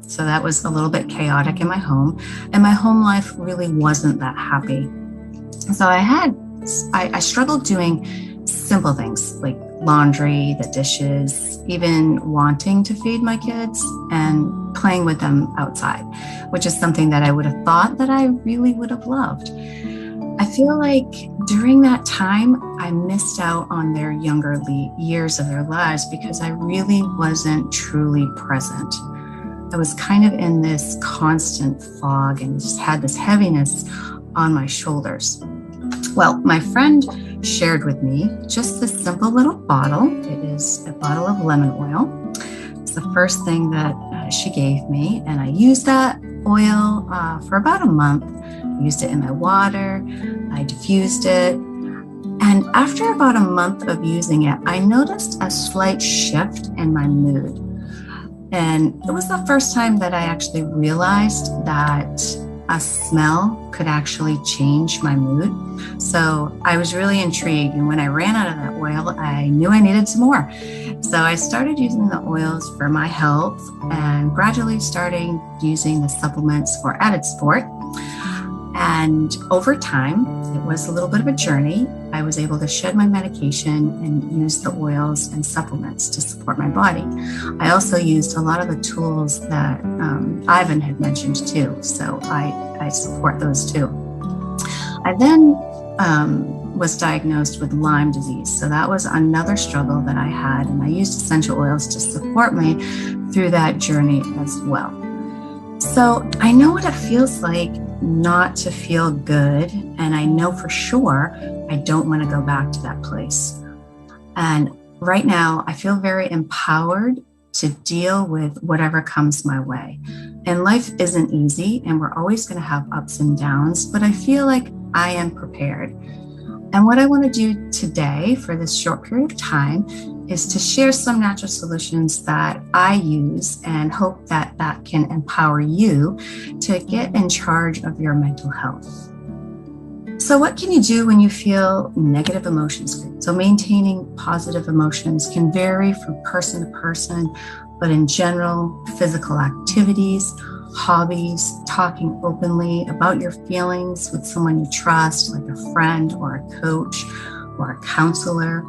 so that was a little bit chaotic in my home, and my home life really wasn't that happy. So I struggled doing simple things like laundry, the dishes, even wanting to feed my kids and playing with them outside, which is something that I would have thought that I really would have loved. I feel like during that time, I missed out on their younger years of their lives because I really wasn't truly present. I was kind of in this constant fog and just had this heaviness on my shoulders. Well, my friend shared with me just this simple little bottle. It is a bottle of lemon oil. It's the first thing that she gave me, and I used that oil for about a month. I used it in my water. I diffused it. And after about a month of using it, I noticed a slight shift in my mood. And it was the first time that I actually realized that a smell could actually change my mood. So I was really intrigued. And when I ran out of that oil, I knew I needed some more. So I started using the oils for my health and gradually starting using the supplements for added support. And over time, it was a little bit of a journey. I was able to shed my medication and use the oils and supplements to support my body. I also used a lot of the tools that Ivan had mentioned too. So I support those too. I then was diagnosed with Lyme disease. So that was another struggle that I had. And I used essential oils to support me through that journey as well. So I know what it feels like not to feel good. And I know for sure I don't want to go back to that place. And right now I feel very empowered to deal with whatever comes my way. And life isn't easy and we're always going to have ups and downs, but I feel like I am prepared. And what I want to do today for this short period of time is to share some natural solutions that I use and hope that that can empower you to get in charge of your mental health. So what can you do when you feel negative emotions? So maintaining positive emotions can vary from person to person, but in general, physical activities, hobbies, talking openly about your feelings with someone you trust, like a friend or a coach or a counselor,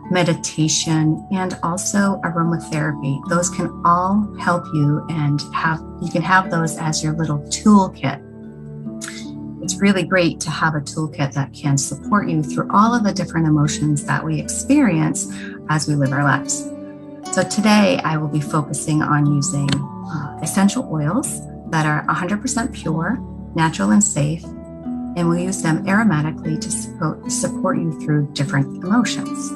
meditation, and also aromatherapy. Those can all help you and you can have those as your little toolkit. It's really great to have a toolkit that can support you through all of the different emotions that we experience as we live our lives. So today I will be focusing on using essential oils that are 100% pure, natural, and safe, and we'll use them aromatically to support you through different emotions.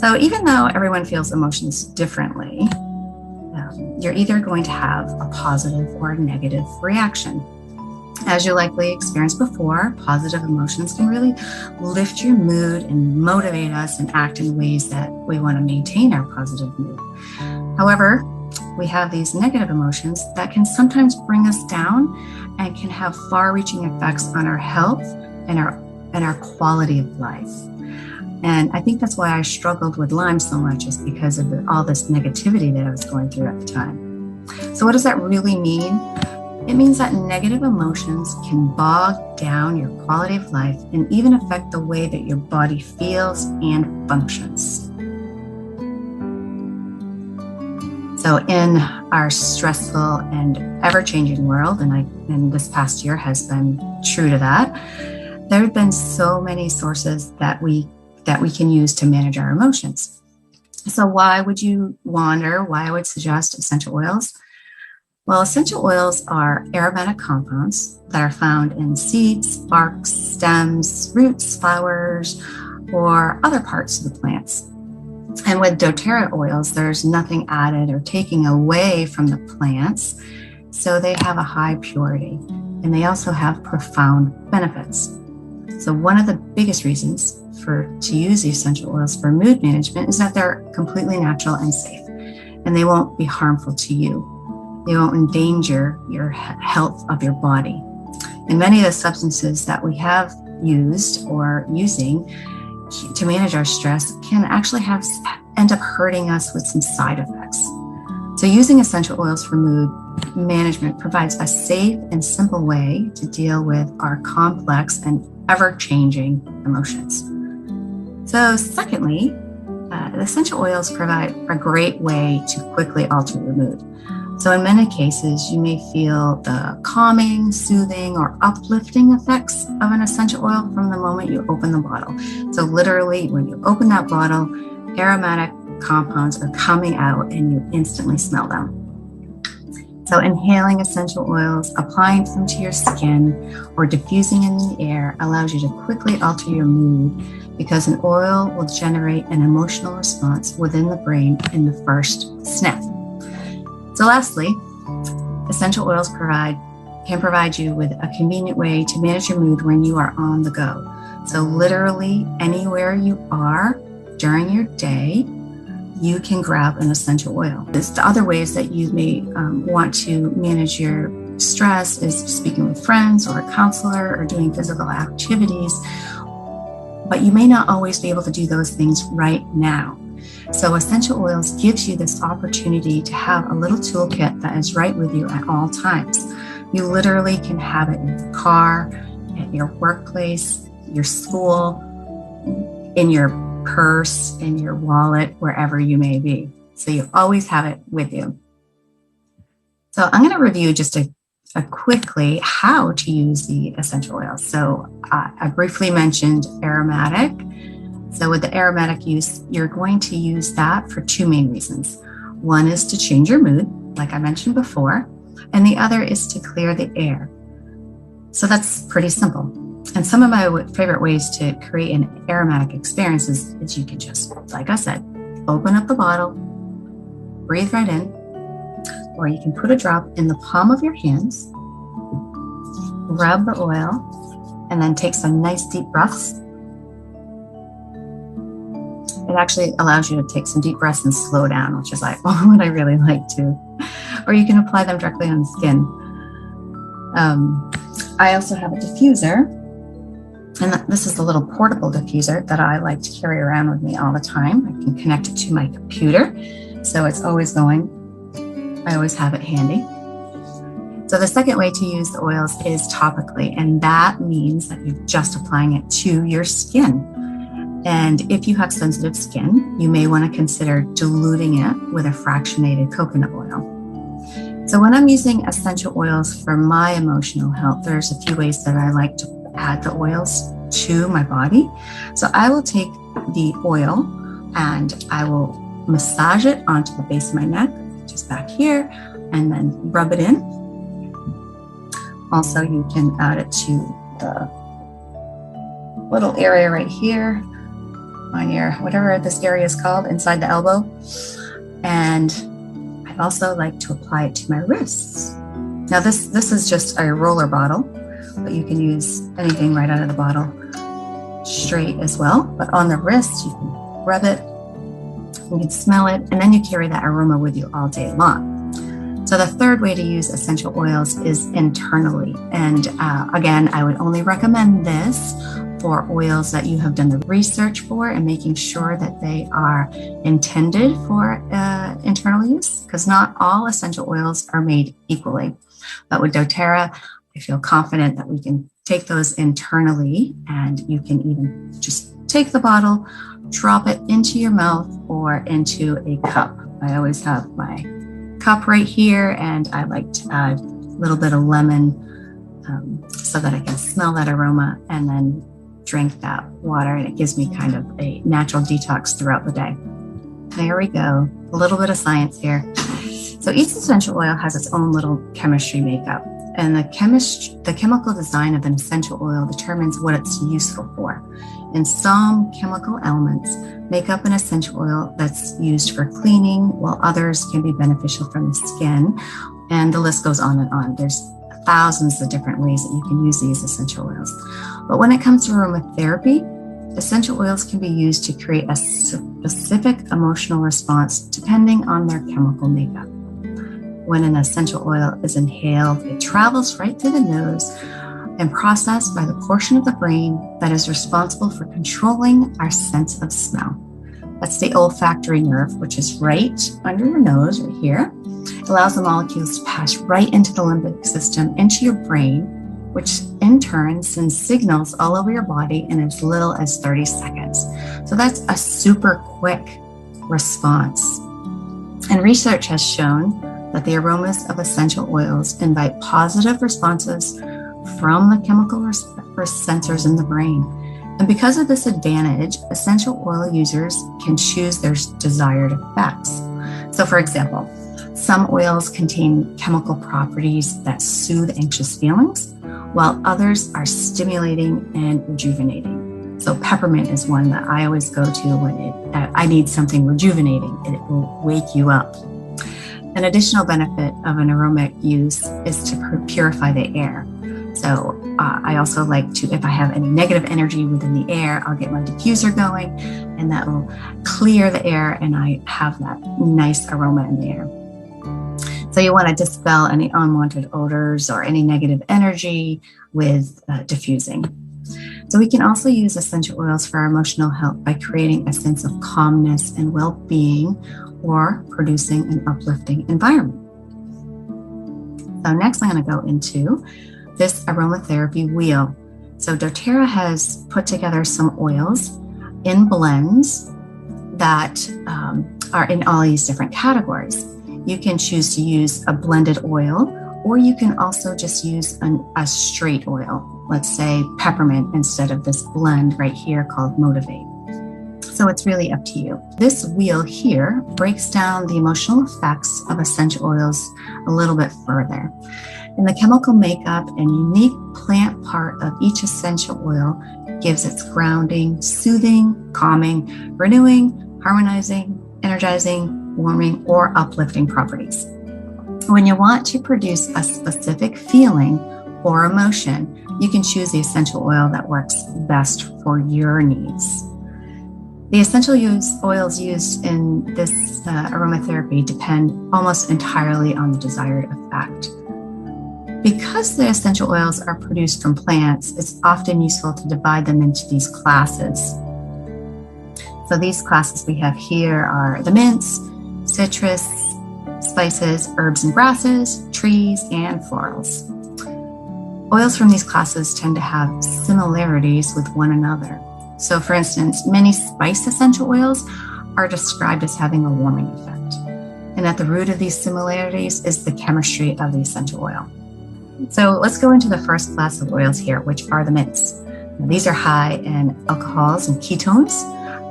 So even though everyone feels emotions differently, you're either going to have a positive or a negative reaction. As you likely experienced before, positive emotions can really lift your mood and motivate us and act in ways that we want to maintain our positive mood. However, we have these negative emotions that can sometimes bring us down and can have far-reaching effects on our health and our quality of life. And I think that's why I struggled with Lyme so much, is because of all this negativity that I was going through at the time. So what does that really mean? It means that negative emotions can bog down your quality of life and even affect the way that your body feels and functions. So in our stressful and ever-changing world, and this past year has been true to that, there have been so many sources that we can use to manage our emotions. So why would you wonder why I would suggest essential oils? Well, essential oils are aromatic compounds that are found in seeds, barks, stems, roots, flowers, or other parts of the plants. And with doTERRA oils, there's nothing added or taking away from the plants, so they have a high purity, and they also have profound benefits. So one of the biggest reasons to use the essential oils for mood management is that they're completely natural and safe, and they won't be harmful to you. They won't endanger your health of your body. And many of the substances that we have used or using to manage our stress can actually end up hurting us with some side effects. So using essential oils for mood management provides a safe and simple way to deal with our complex and ever-changing emotions. So secondly, the essential oils provide a great way to quickly alter your mood. So in many cases, you may feel the calming, soothing, or uplifting effects of an essential oil from the moment you open the bottle. So literally, when you open that bottle, aromatic compounds are coming out and you instantly smell them. So inhaling essential oils, applying them to your skin, or diffusing in the air allows you to quickly alter your mood because an oil will generate an emotional response within the brain in the first sniff. So lastly, essential oils can provide you with a convenient way to manage your mood when you are on the go. So literally anywhere you are during your day, you can grab an essential oil. The other ways that you may want to manage your stress is speaking with friends or a counselor or doing physical activities, but you may not always be able to do those things right now. So essential oils gives you this opportunity to have a little toolkit that is right with you at all times. You literally can have it in your car, at your workplace, your school, in your purse, in your wallet, wherever you may be. So you always have it with you. So I'm going to review just a quickly how to use the essential oils. So I briefly mentioned aromatic. So with the aromatic use, you're going to use that for two main reasons. One is to change your mood, like I mentioned before, and the other is to clear the air. So that's pretty simple. And some of my favorite ways to create an aromatic experience is you can just, like I said, open up the bottle, breathe right in, or you can put a drop in the palm of your hands, rub the oil, and then take some nice deep breaths. It actually allows you to take some deep breaths and slow down, which is like what I really like to. Or you can apply them directly on the skin. I also have a diffuser. And this is the little portable diffuser that I like to carry around with me all the time. I can connect it to my computer, so it's always going. I always have it handy. So the second way to use the oils is topically, and that means that you're just applying it to your skin. And if you have sensitive skin, you may want to consider diluting it with a fractionated coconut oil. So when I'm using essential oils for my emotional health, there's a few ways that I like to add the oils to my body. So I will take the oil and I will massage it onto the base of my neck, just back here, and then rub it in. Also, you can add it to the little area right here on your, whatever this area is called, inside the elbow. And I also like to apply it to my wrists. Now this is just a roller bottle, but you can use anything right out of the bottle straight as well. But on the wrist, you can rub it, you can smell it, and then you carry that aroma with you all day long. So the third way to use essential oils is internally. And again, I would only recommend this for oils that you have done the research for and making sure that they are intended for internal use, because not all essential oils are made equally. But with doTERRA, I feel confident that we can take those internally, and you can even just take the bottle, drop it into your mouth or into a cup. I always have my cup right here, and I like to add a little bit of lemon so that I can smell that aroma and then drink that water, and it gives me kind of a natural detox throughout the day. There we go. A little bit of science here. So each essential oil has its own little chemistry makeup. And the chemical design of an essential oil determines what it's useful for. And some chemical elements make up an essential oil that's used for cleaning, while others can be beneficial from the skin. And the list goes on and on. There's thousands of different ways that you can use these essential oils. But when it comes to aromatherapy, essential oils can be used to create a specific emotional response depending on their chemical makeup. When an essential oil is inhaled, it travels right through the nose and processed by the portion of the brain that is responsible for controlling our sense of smell. That's the olfactory nerve, which is right under your nose, right here. It allows the molecules to pass right into the limbic system, into your brain, which in turn sends signals all over your body in as little as 30 seconds. So that's a super quick response. And research has shown that the aromas of essential oils invite positive responses from the chemical sensors in the brain. And because of this advantage, essential oil users can choose their desired effects. So for example, Some oils contain chemical properties that soothe anxious feelings, while others are stimulating and rejuvenating. So peppermint is one that I always go to when I need something rejuvenating, and it will wake you up. An additional benefit of an aromatic use is to purify the air. So I also like to, if I have any negative energy within the air, I'll get my diffuser going, and that will clear the air, and I have that nice aroma in the air. So you want to dispel any unwanted odors or any negative energy with diffusing. So we can also use essential oils for our emotional health by creating a sense of calmness and well-being, or producing an uplifting environment. So next I'm going to go into this aromatherapy wheel. So doTERRA has put together some oils in blends that are in all these different categories. You can choose to use a blended oil, or you can also just use a straight oil, let's say peppermint instead of this blend right here called Motivate. So it's really up to you. This wheel here breaks down the emotional effects of essential oils a little bit further. And the chemical makeup and unique plant part of each essential oil gives its grounding, soothing, calming, renewing, harmonizing, energizing, warming, or uplifting properties. When you want to produce a specific feeling or emotion, you can choose the essential oil that works best for your needs. The essential oils used in this aromatherapy depend almost entirely on the desired effect. Because the essential oils are produced from plants, it's often useful to divide them into these classes. So these classes we have here are the mints, citrus, spices, herbs and grasses, trees, and florals. Oils from these classes tend to have similarities with one another. So for instance, many spice essential oils are described as having a warming effect. And at the root of these similarities is the chemistry of the essential oil. So let's go into the first class of oils here, which are the mints. Now, these are high in alcohols and ketones,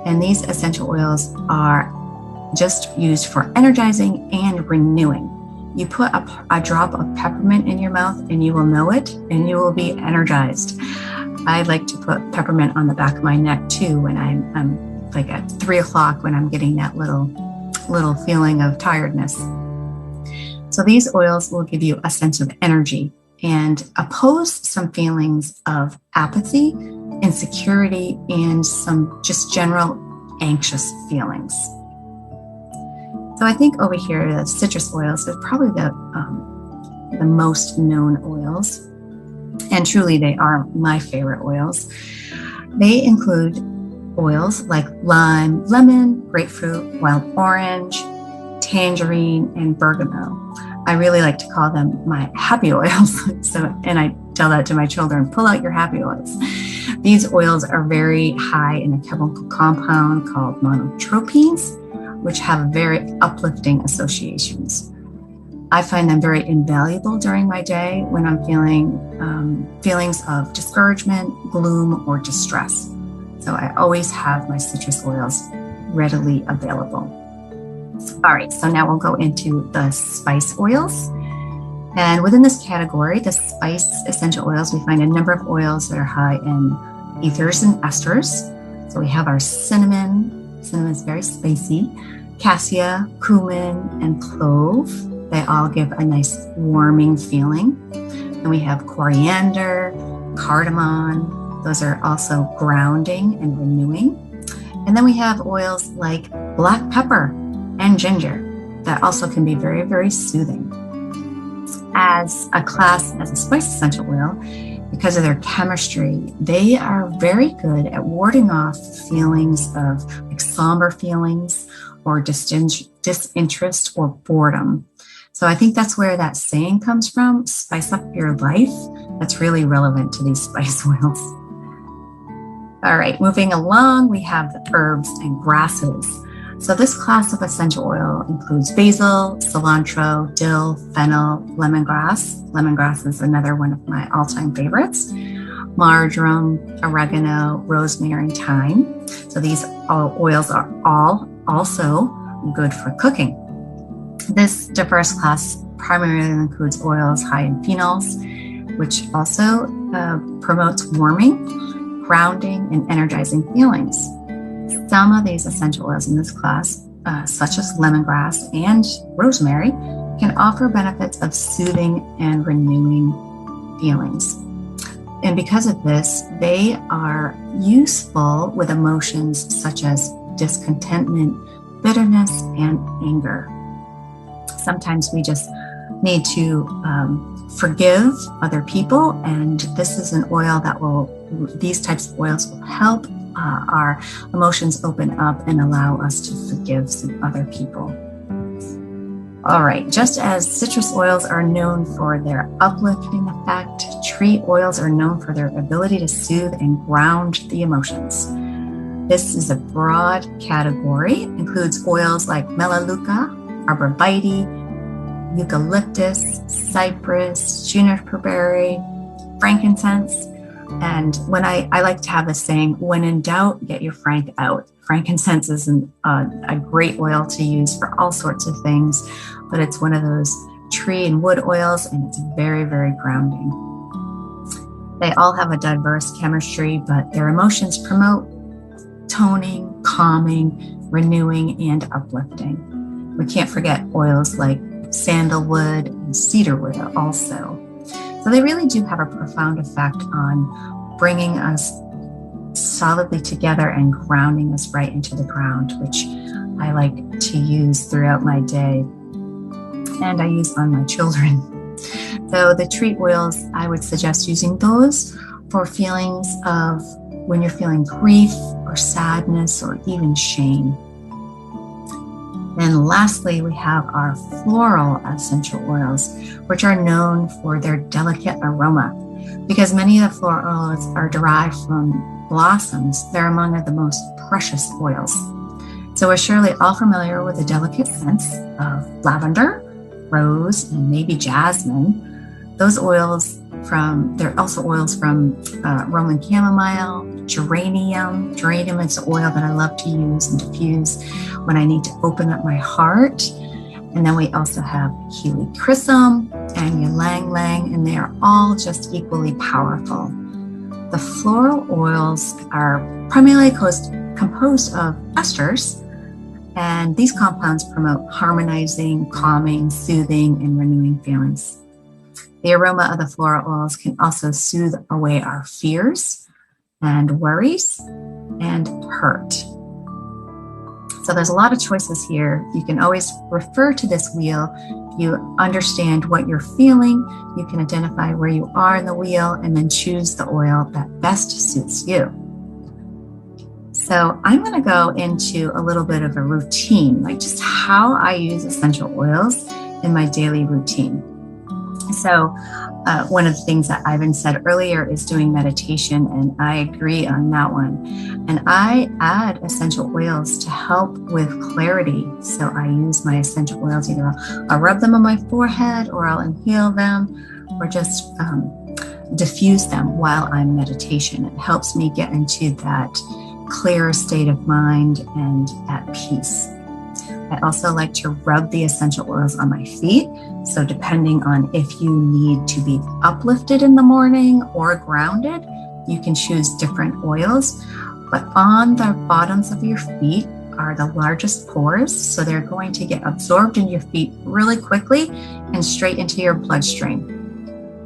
and these essential oils are just used for energizing and renewing. You put a drop of peppermint in your mouth and you will know it, and you will be energized. I like to put peppermint on the back of my neck too when I'm like at 3 o'clock when I'm getting that little feeling of tiredness. So these oils will give you a sense of energy and oppose some feelings of apathy, insecurity, and some just general anxious feelings. So I think over here, the citrus oils are probably the most known oils. And truly, they are my favorite oils. They include oils like lime, lemon, grapefruit, wild orange, tangerine, and bergamot. I really like to call them my happy oils. And I tell that to my children, pull out your happy oils. These oils are very high in a chemical compound called monotropines, which have very uplifting associations. I find them very invaluable during my day when I'm feeling feelings of discouragement, gloom, or distress. So I always have my citrus oils readily available. All right, so now we'll go into the spice oils. And within this category, the spice essential oils, we find a number of oils that are high in ethers and esters. So we have our cinnamon. Cinnamon is very spicy. Cassia, cumin, and clove. They all give a nice warming feeling. And we have coriander, cardamom. Those are also grounding and renewing. And then we have oils like black pepper and ginger that also can be very, very soothing. As a class, as a spice essential oil, because of their chemistry, they are very good at warding off feelings of like somber feelings or disinterest or boredom. So I think that's where that saying comes from, spice up your life. That's really relevant to these spice oils. All right, moving along, we have the herbs and grasses. So this class of essential oil includes basil, cilantro, dill, fennel, lemongrass. Lemongrass is another one of my all-time favorites. Marjoram, oregano, rosemary, and thyme. So these oils are all also good for cooking. This diverse class primarily includes oils high in phenols, which also promotes warming, grounding, and energizing feelings. Some of these essential oils in this class, such as lemongrass and rosemary, can offer benefits of soothing and renewing feelings. And because of this, they are useful with emotions such as discontentment, bitterness, and anger. Sometimes we just need to forgive other people, and this is an oil that these types of oils will help our emotions open up and allow us to forgive some other people. All right, just as citrus oils are known for their uplifting effect, tree oils are known for their ability to soothe and ground the emotions. This is a broad category, includes oils like melaleuca, arborvitae, eucalyptus, cypress, juniper berry, frankincense. And when I like to have a saying, when in doubt, get your frank out. Frankincense is a great oil to use for all sorts of things, but it's one of those tree and wood oils, and it's very, very grounding. They all have a diverse chemistry, but their emotions promote toning, calming, renewing, and uplifting. We can't forget oils like sandalwood and cedarwood also. So they really do have a profound effect on bringing us solidly together and grounding us right into the ground, which I like to use throughout my day, and I use on my children. So the tree oils, I would suggest using those for feelings of when you're feeling grief or sadness or even shame. And lastly, we have our floral essential oils, which are known for their delicate aroma. Because many of the floral oils are derived from blossoms, they're among the most precious oils. So we're surely all familiar with the delicate scents of lavender, rose, and maybe jasmine. Those oils there are also oils from Roman chamomile, geranium. Geranium is an oil that I love to use and diffuse when I need to open up my heart. And then we also have helichrysum and ylang ylang, and they are all just equally powerful. The floral oils are primarily composed of esters, and these compounds promote harmonizing, calming, soothing, and renewing feelings. The aroma of the floral oils can also soothe away our fears and worries and hurt. So there's a lot of choices here. You can always refer to this wheel. You understand what you're feeling. You can identify where you are in the wheel and then choose the oil that best suits you. So I'm going to go into a little bit of a routine, like just how I use essential oils in my daily routine. So one of the things that Ivan said earlier is doing meditation, and I agree on that one. And I add essential oils to help with clarity. So I use my essential oils, either I'll rub them on my forehead, or I'll inhale them, or just diffuse them while I'm meditation. It helps me get into that clear state of mind and at peace. I also like to rub the essential oils on my feet. So depending on if you need to be uplifted in the morning or grounded, you can choose different oils. But on the bottoms of your feet are the largest pores. So they're going to get absorbed in your feet really quickly and straight into your bloodstream.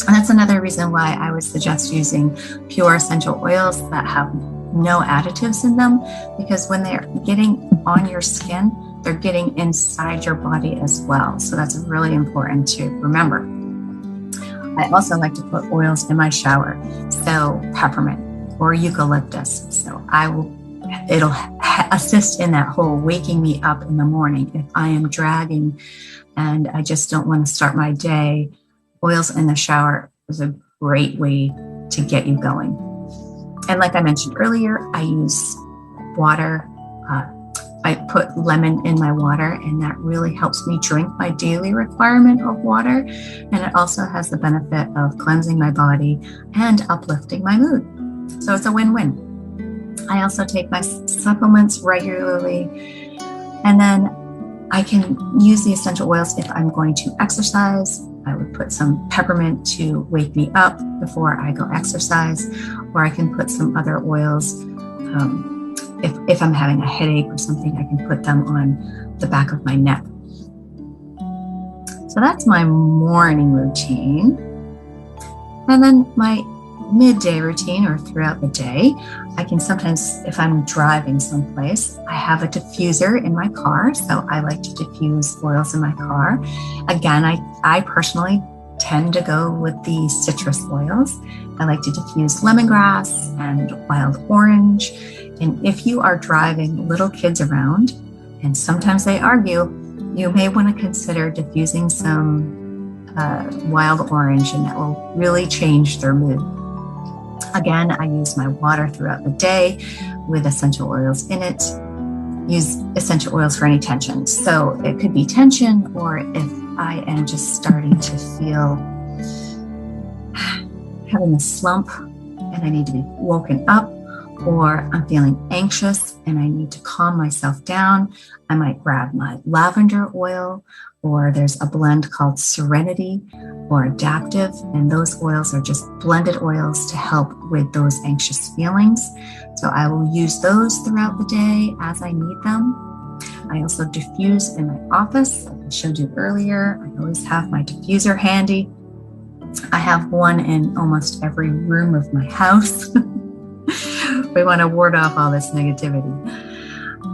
And that's another reason why I would suggest using pure essential oils that have no additives in them, because when they're getting on your skin, they're getting inside your body as well. So that's really important to remember. I also like to put oils in my shower. So peppermint or eucalyptus. So it'll assist in that whole waking me up in the morning. If I am dragging and I just don't want to start my day, oils in the shower is a great way to get you going. And like I mentioned earlier, I use water. I put lemon in my water, and that really helps me drink my daily requirement of water. And it also has the benefit of cleansing my body and uplifting my mood. So it's a win-win. I also take my supplements regularly. And then I can use the essential oils if I'm going to exercise. I would put some peppermint to wake me up before I go exercise, or I can put some other oils. If I'm having a headache or something, I can put them on the back of my neck. So that's my morning routine. And then my midday routine, or throughout the day, I can sometimes, if I'm driving someplace, I have a diffuser in my car. So I like to diffuse oils in my car. Again, I personally tend to go with the citrus oils. I like to diffuse lemongrass and wild orange. And if you are driving little kids around, and sometimes they argue, you may want to consider diffusing some wild orange, and that will really change their mood. Again, I use my water throughout the day with essential oils in it. Use essential oils for any tension. So it could be tension, or if I am just starting to feel having a slump and I need to be woken up, or I'm feeling anxious and I need to calm myself down, I might grab my lavender oil, or there's a blend called Serenity or Adaptive, and those oils are just blended oils to help with those anxious feelings. So I will use those throughout the day as I need them. I also diffuse in my office, like I showed you earlier. I always have my diffuser handy. I have one in almost every room of my house. We want to ward off all this negativity.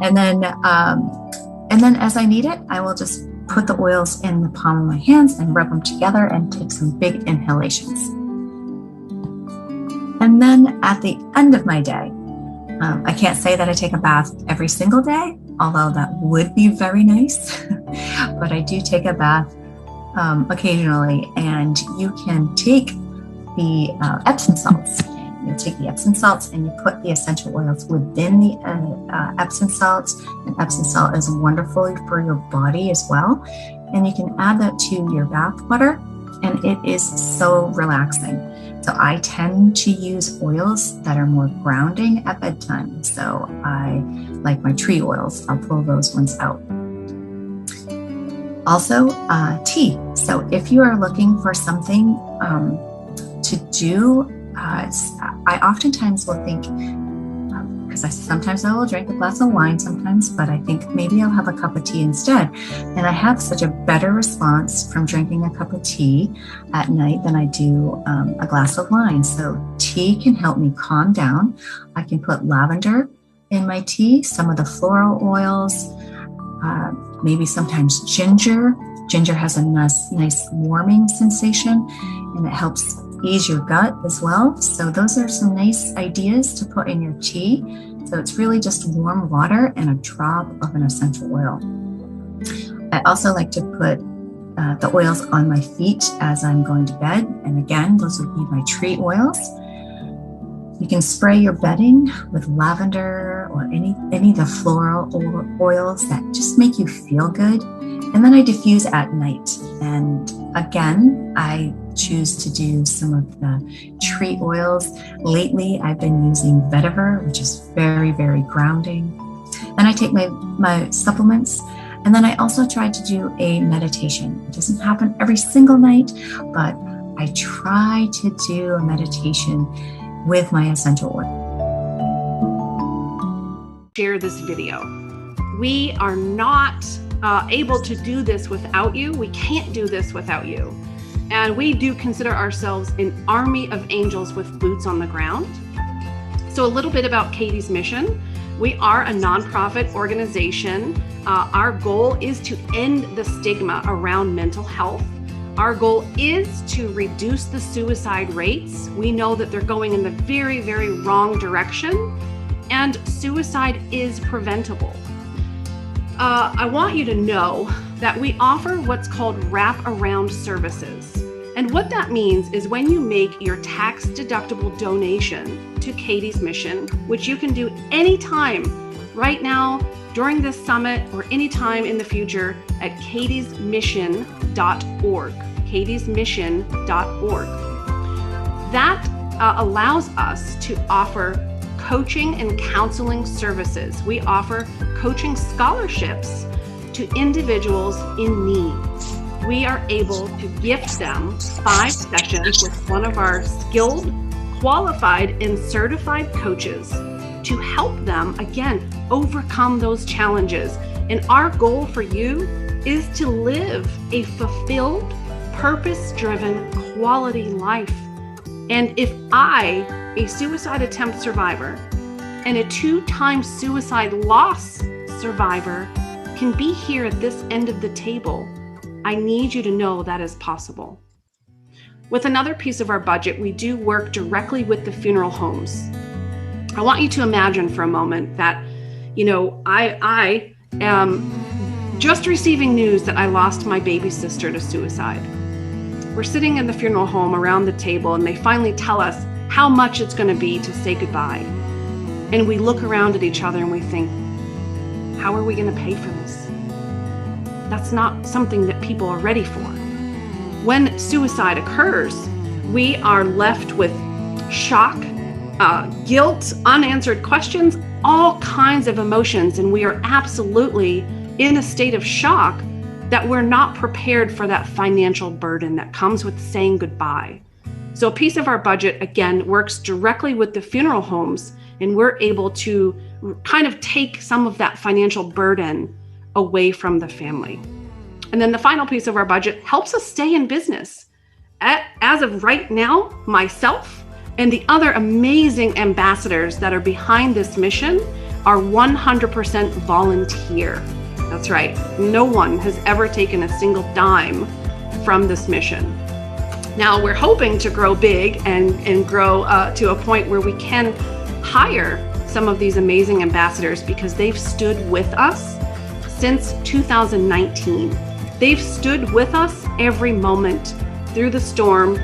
And then as I need it, I will just put the oils in the palm of my hands and rub them together and take some big inhalations. And then at the end of my day, I can't say that I take a bath every single day, although that would be very nice, but I do take a bath occasionally, and you can take the Epsom salts. You take the Epsom salts and you put the essential oils within the Epsom salts. And Epsom salt is wonderful for your body as well. And you can add that to your bath water, and it is so relaxing. So I tend to use oils that are more grounding at bedtime. So I like my tree oils. I'll pull those ones out. Also, tea. So if you are looking for something to do, I oftentimes will think, because sometimes I will drink a glass of wine sometimes, but I think maybe I'll have a cup of tea instead. And I have such a better response from drinking a cup of tea at night than I do a glass of wine. So tea can help me calm down. I can put lavender in my tea, some of the floral oils, maybe sometimes ginger. Ginger has a nice warming sensation, and it helps ease your gut as well. So those are some nice ideas to put in your tea. So it's really just warm water and a drop of an essential oil. I also like to put the oils on my feet as I'm going to bed. And again, those would be my tree oils. You can spray your bedding with lavender or any of the floral oils that just make you feel good. And then I diffuse at night. And again, I choose to do some of the tree oils. Lately, I've been using vetiver, which is very, very grounding. Then I take my supplements. And then I also try to do a meditation. It doesn't happen every single night, but I try to do a meditation with my essential oil.
Share this video. We are not able to do this without you. We can't do this without you. And we do consider ourselves an army of angels with boots on the ground. So a little bit about Katie's mission. We are a nonprofit organization. Our goal is to end the stigma around mental health. Our goal is to reduce the suicide rates. We know that they're going in the very, very wrong direction, and suicide is preventable. I want you to know that we offer what's called wraparound services. And what that means is when you make your tax-deductible donation to Katie's Mission, which you can do anytime right now during this summit or anytime in the future at katiesmission.org. katiesmission.org. That allows us to offer coaching and counseling services. We offer coaching scholarships to individuals in need. We are able to gift them 5 sessions with one of our skilled, qualified, and certified coaches to help them, again, overcome those challenges. And our goal for you is to live a fulfilled, purpose-driven, quality life. And if I, a suicide attempt survivor and a 2-time suicide loss survivor, can be here at this end of the table, I need you to know that is possible. With another piece of our budget, we do work directly with the funeral homes. I want you to imagine for a moment that, I am just receiving news that I lost my baby sister to suicide. We're sitting in the funeral home around the table, and they finally tell us how much it's going to be to say goodbye. And we look around at each other and we think, how are we going to pay for this? That's not something that people are ready for. When suicide occurs, we are left with shock, guilt, unanswered questions, all kinds of emotions, and we are absolutely in a state of shock that we're not prepared for that financial burden that comes with saying goodbye. So a piece of our budget, again, works directly with the funeral homes, and we're able to kind of take some of that financial burden away from the family. And then the final piece of our budget helps us stay in business. As of right now, myself and the other amazing ambassadors that are behind this mission are 100% volunteer. That's right. No one has ever taken a single dime from this mission. Now we're hoping to grow big and grow to a point where we can hire some of these amazing ambassadors, because they've stood with us since 2019. They've stood with us every moment through the storm,